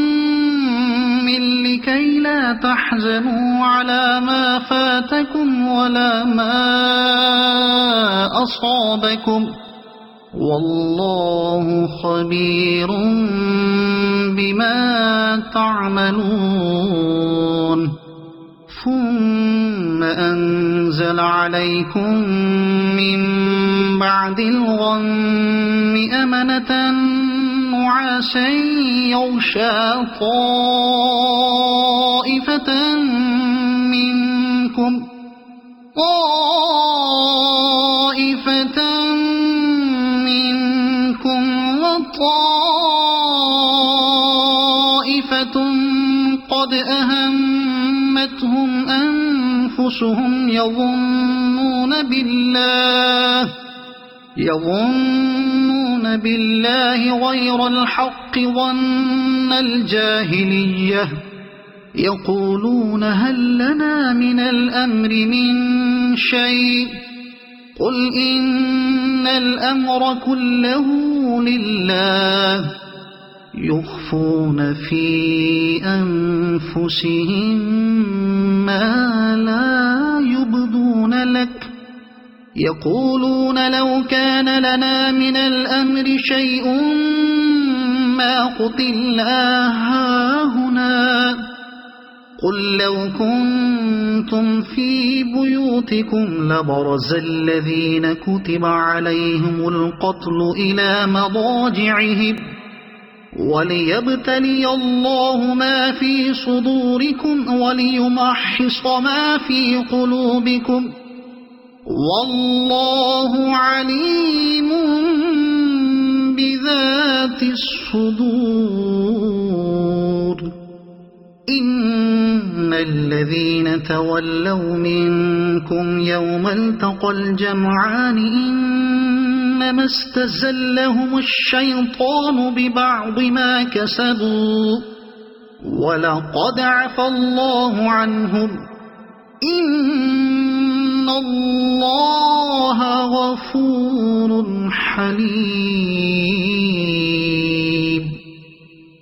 لكي لا تحزنوا على ما فاتكم ولا ما أصابكم والله خبير بما تعملون ثم أنزل عليكم من بعد الغم أمنة نعاسا يغشى طائفة منكم وطائفة قد أهمتهم أنفسهم يظنون بالله غير الحق ظن الجاهلية يقولون هل لنا من الأمر من شيء قل إن الأمر كله لله يخفون في أنفسهم ما لا يبدون لك يقولون لو كان لنا من الأمر شيء ما قتلنا هاهنا قل لو كنتم في بيوتكم لبرز الذين كتب عليهم القتل إلى مضاجعهم وليبتلي الله ما في صدوركم وليمحص ما في قلوبكم والله عليم بذات الصدور إن الذين تولوا منكم يوم التقى الجمعان إنما استزلهم الشيطان ببعض ما كسبوا ولقد عفى الله عنهم إن الله غفور حليم.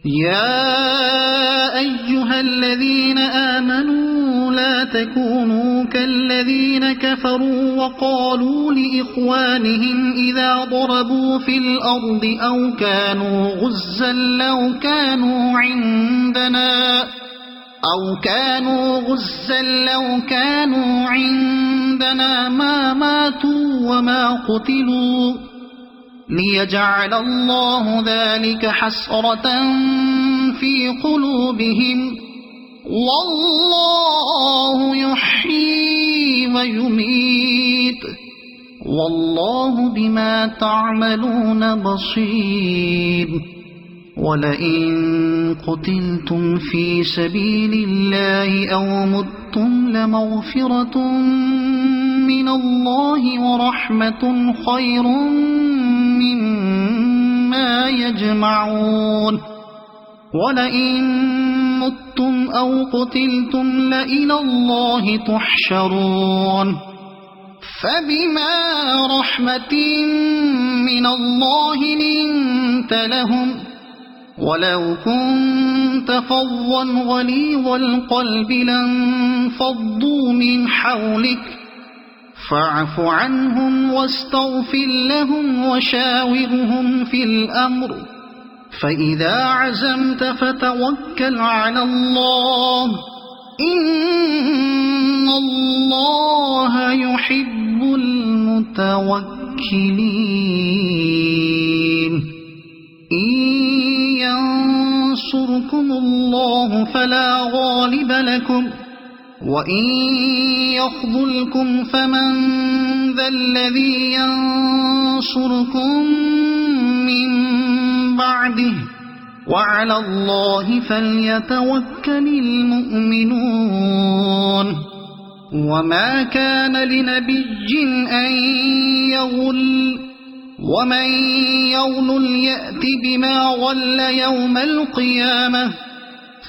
يا أيها الذين آمنوا لا تكونوا كالذين كفروا وقالوا لإخوانهم إذا ضربوا في الأرض أو كانوا غزا لو كانوا عندنا ما ماتوا وما قتلوا ليجعل الله ذلك حسرة في قلوبهم والله يحيي ويميت والله بما تعملون بصير. ولئن قتلتم في سبيل الله أو متم لمغفرة من الله ورحمة خير مما يجمعون. ولئن متم أو قتلتم لإلى الله تحشرون. فبما رحمة من الله لنت لهم ولو كنت فظا غليظ القلب لانفضوا من حولك فاعف عنهم واستغفر لهم وشاورهم في الأمر فإذا عزمت فتوكل على الله إن الله يحب المتوكلين. إن ينصركم الله فلا غالب لكم وإن يخذلكم فمن ذا الذي ينصركم من بعده وعلى الله فليتوكل المؤمنون. وما كان لنبي أن يغل ومن يغل يأت بما غل يوم القيامة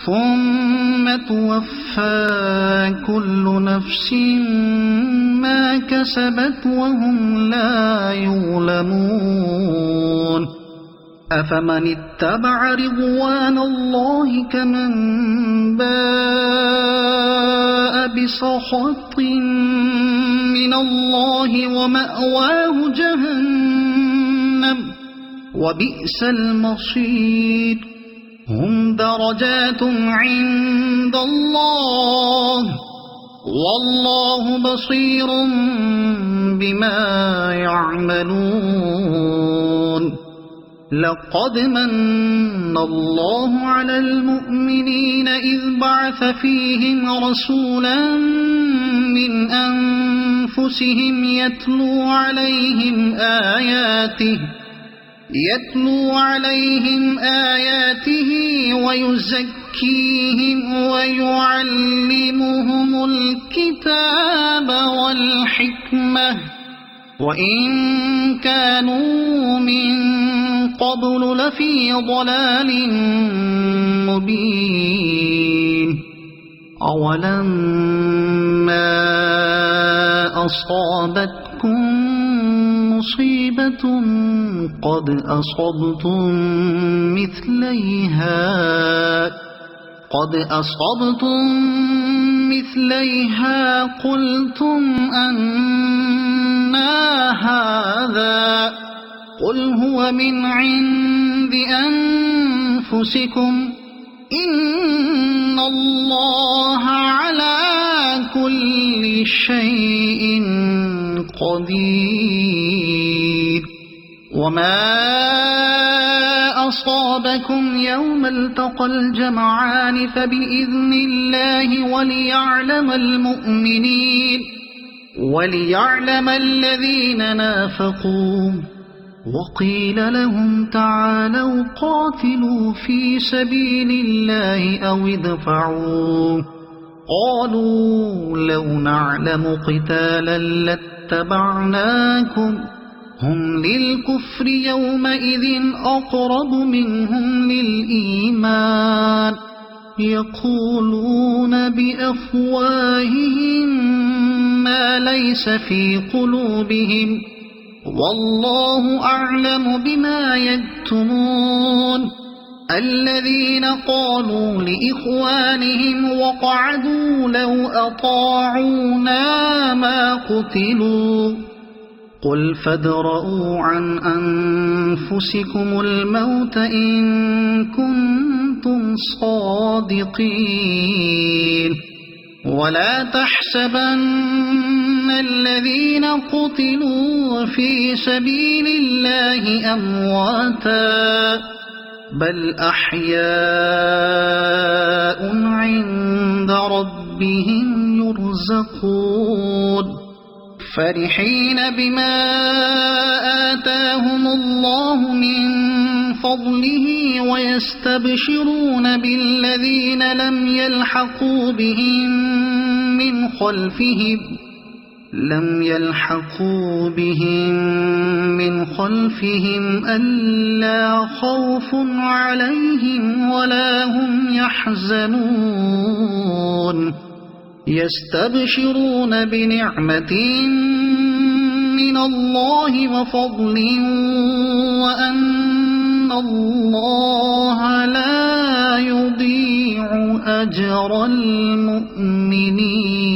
ثم توفى كل نفس ما كسبت وهم لا يظلمون. أفمن اتبع رضوان الله كمن باء بسخط من الله ومأواه جهنم وبئس المصير. هم درجات عند الله والله بصير بما يعملون. لقد من الله على المؤمنين إذ بعث فيهم رسولا من أنفسهم يتلو عليهم آياته ويزكيهم ويعلمهم الكتاب والحكمة وإن كانوا من قبل لفي ضلال مبين. أولما أصابتكم مصيبة قد أصبتم مثليها قلتم أنى هذا قل هو من عند أنفسكم إن الله على كل شيء قدير. وما أصابكم يوم التقى الجمعان فبإذن الله وليعلم الذين نافقوا. وقيل لهم تعالوا قاتلوا في سبيل الله أو ادفعوا قالوا لو نعلم قتالا لاتبعناكم هم للكفر يومئذ أقرب منهم للإيمان يقولون بأفواههم ما ليس في قلوبهم والله أعلم بما يكتمون الذين قالوا لإخوانهم وقعدوا لو أطاعونا ما قتلوا قل فادرءوا عن أنفسكم الموت إن كنتم صادقين ولا تحسبن الذين قتلوا في سبيل الله أمواتا بل أحياء عند ربهم يرزقون فرحين بما آتاهم الله من فضله ويستبشرون بالذين لم يلحقوا بهم من خلفهم ألا خوف عليهم ولا هم يحزنون يستبشرون بنعمة من الله وفضل وأن الله لا يضيع أجر المؤمنين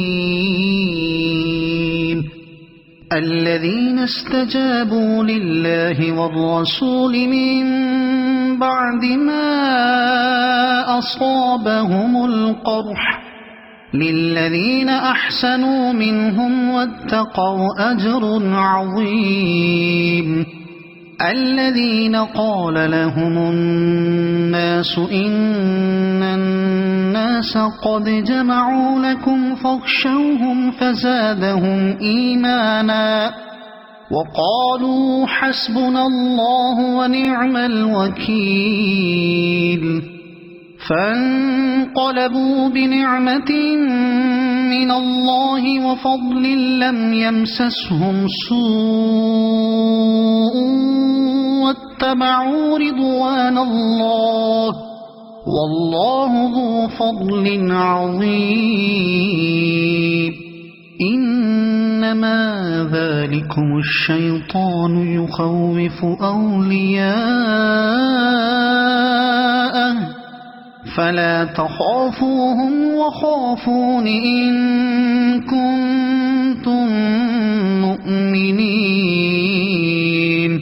الذين استجابوا لله والرسول من بعد ما أصابهم القرح للذين أحسنوا منهم واتقوا أجر عظيم الذين قال لهم الناس إن الناس قد جمعوا لكم فاخشوهم فزادهم إيمانا وقالوا حسبنا الله ونعم الوكيل فانقلبوا بنعمة من الله وفضل لم يمسسهم سوء واتبعوا رضوان الله والله ذو فضل عظيم إنما ذلكم الشيطان يخوف أولياءه فلا تخافوهم وخافون إن كنتم مؤمنين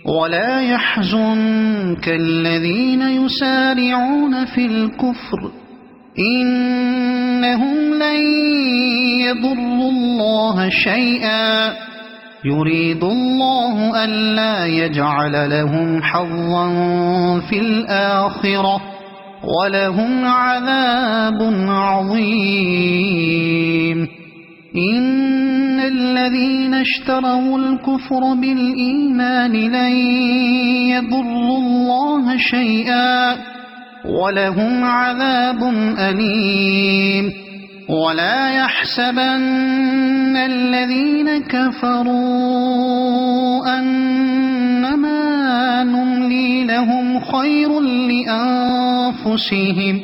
ولا يحزنك الذين يسارعون في الكفر إنهم لن يضروا الله شيئا يريد الله ألا يجعل لهم حظا في الآخرة ولهم عذاب عظيم إن الذين اشتروا الكفر بالإيمان لن يضروا الله شيئا ولهم عذاب أليم ولا يحسبن الذين كفروا أنما نملي لهم خير لأنفسهم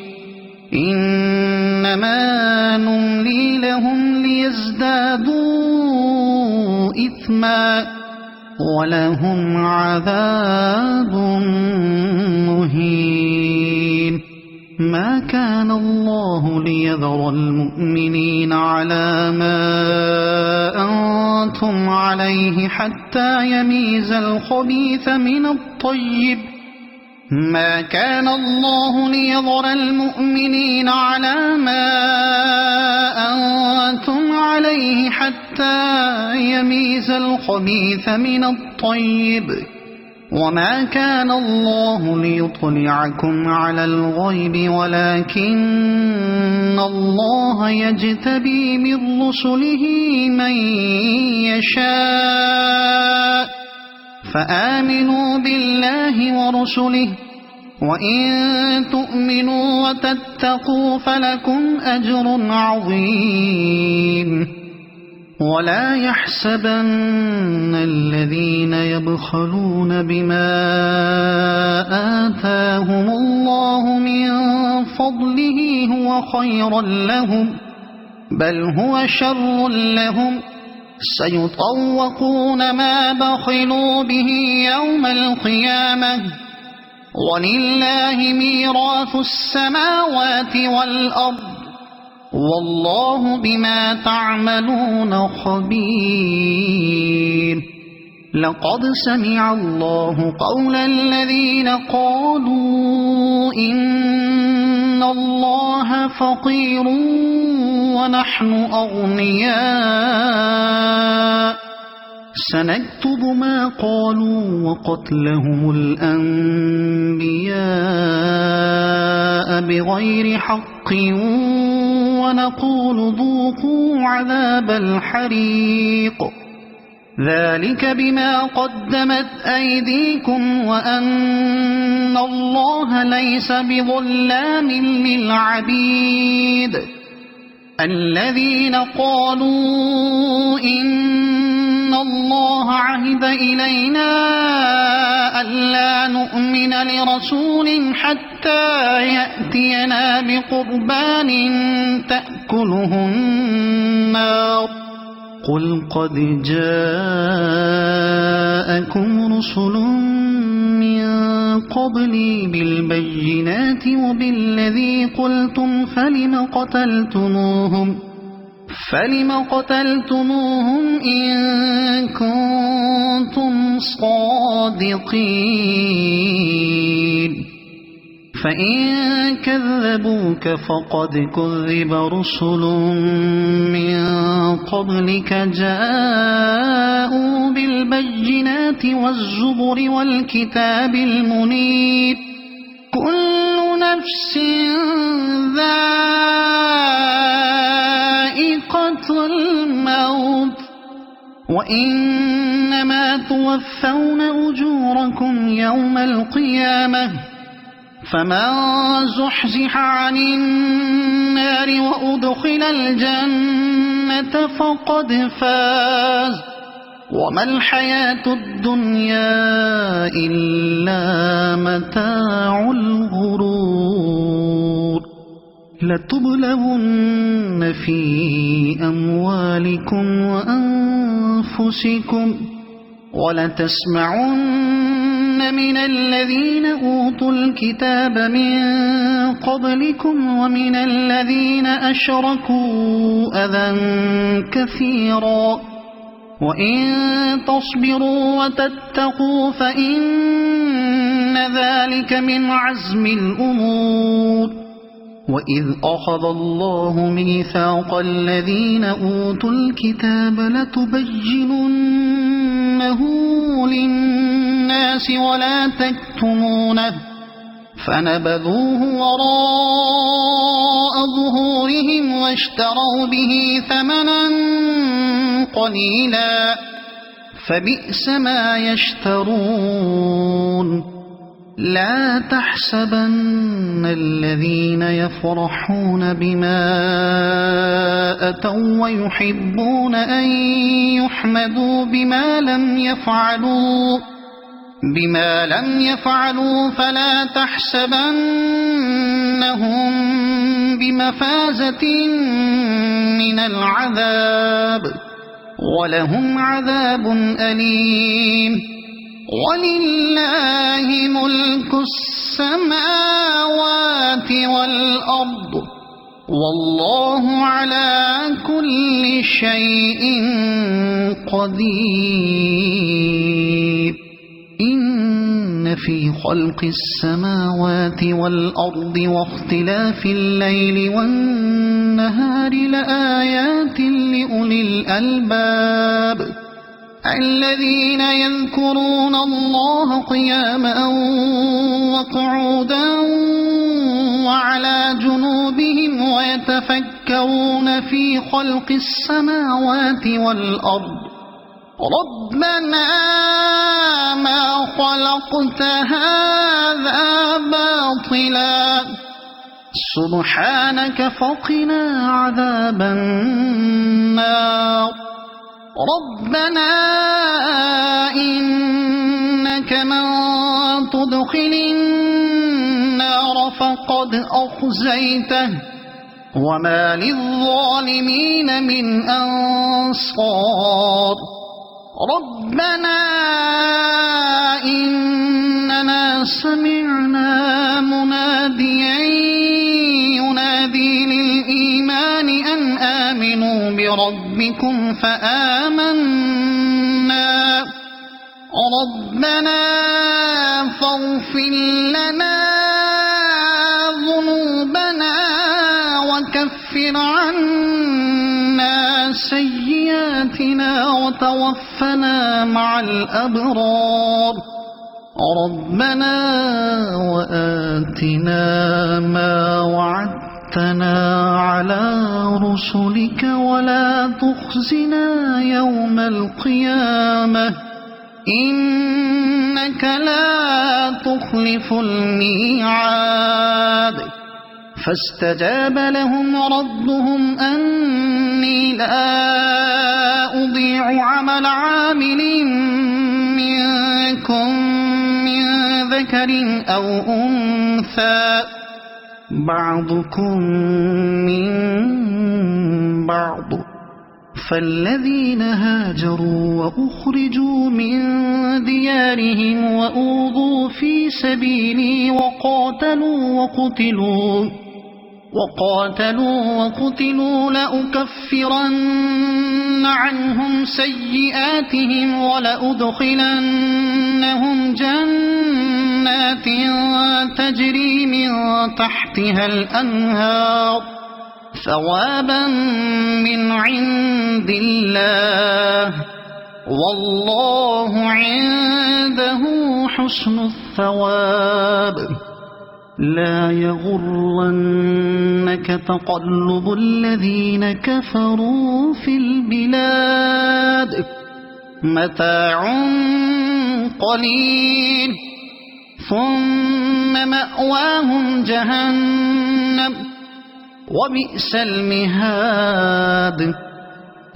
إنما نملي لهم ليزدادوا إثما ولهم عذاب مهين ما كان الله ليذر المؤمنين على ما أنتم عليه حتى يميز الخبيث من الطيب ما كان الله ليذر المؤمنين على ما أنتم عليه حتى يميز الخبيث من الطيب وما كان الله ليطلعكم على الغيب ولكن الله يجتبي من رسله من يشاء فآمنوا بالله ورسله وإن تؤمنوا وتتقوا فلكم أجر عظيم ولا يحسبن الذين يبخلون بما آتاهم الله من فضله هو خيرا لهم بل هو شر لهم سيطوقون ما بخلوا به يوم القيامة ولله ميراث السماوات والأرض والله بما تعملون خبير. لقد سمع الله قول الذين قالوا إن الله فقير ونحن أغنياء سنكتب ما قالوا وقتلهم الأنبياء بغير حق ونقول ذوقوا عذاب الحريق ذلك بما قدمت أيديكم وأن الله ليس بظلام للعبيد. الذين قالوا إن الله عهد إلينا ألا نؤمن لرسول حتى يأتينا بقربان تأكله النار قل قد جاءكم رسل من قبلي بالبينات وبالذي قلتم فلم قتلتموهم إن كنتم صادقين فإن كذبوك فقد كذب رسل من قبلك جاءوا بالبينات والزبر والكتاب المنير كل نفس ذائقة الموت وإنما توفون أجوركم يوم القيامة فمن زحزح عن النار وأدخل الجنة فقد فاز وما الحياة الدنيا إلا متاع الغرور. لتبلون في أموالكم وأنفسكم ولتسمعن من الذين أوتوا الكتاب من قبلكم ومن الذين أشركوا أذى كثيرا وإن تصبروا وتتقوا فإن ذلك من عزم الأمور. وإذ أخذ الله ميثاق الذين أوتوا الكتاب لتبيننه للناس ولا تكتمونه فنبذوه وراء ظهورهم واشتروا به ثمنا قليلا فبئس ما يشترون. لا تحسبن الذين يفرحون بما أتوا ويحبون أن يحمدوا بما لم يفعلوا فلا تحسبنهم بمفازة من العذاب ولهم عذاب أليم. ولله ملك السماوات والأرض والله على كل شيء قدير. إن في خلق السماوات والأرض واختلاف الليل والنهار لآيات لأولي الألباب الذين يذكرون الله قياما وقعودا وعلى جنوبهم ويتفكرون في خلق السماوات والأرض ربنا ما خلقت هذا باطلا سبحانك فقنا عذاب النار. ربنا إنك من تدخل النار فقد أخزيته وما للظالمين من أنصار ربنا إننا سمعنا مناديا ينادي للإيمان أن آمنوا بربكم فآمنا ربنا فاغفر لنا ذنوبنا وكفر عنا سيئاتنا وتوفنا مع الأبرار ربنا وآتنا ما وعدتنا على رسلك ولا تخزنا يوم القيامة إنك لا تخلف الميعاد فاستجاب لهم ربهم أني لا أضيع عمل عامل منكم من ذكر أو أنثى بعضكم من بعض فالذين هاجروا وأخرجوا من ديارهم وأوذوا في سبيلي وقاتلوا لأكفرن عنهم سيئاتهم ولأدخلنهم جنات تجري من تحتها الأنهار ثوابا من عند الله والله عنده حسن الثواب لا يغرنك تقلب الذين كفروا في البلاد متاع قليل ثم مأواهم جهنم وبئس المهاد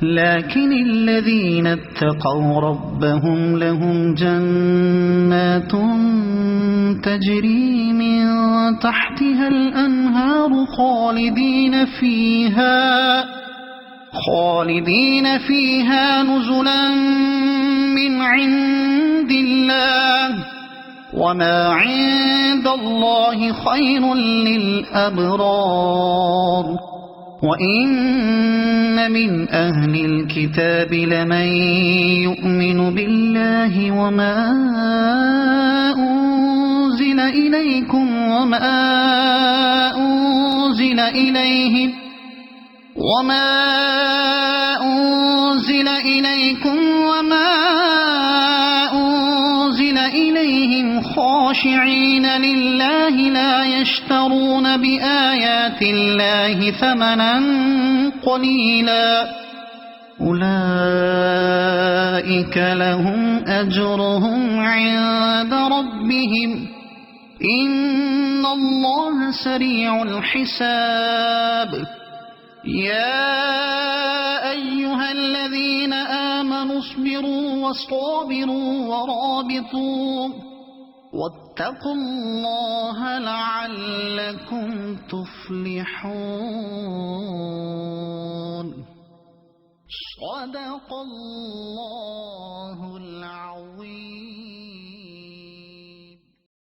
لكن الذين اتقوا ربهم لهم جنات تجري من تحتها الأنهار خالدين فيها نزلا من عند الله وما عند الله خير للأبرار وإن من أهل الكتاب لمن يؤمن بالله وما أنزل إليكم وما أنزل إليهم خاشعين لله لا يشترون بآيات الله ثمنا قليلا أولئك لهم أجرهم عند ربهم إن الله سريع الحساب يا أيها الذين آمنوا اصبروا وصابروا ورابطوا واتقوا الله لعلكم تفلحون صدق الله العظيم.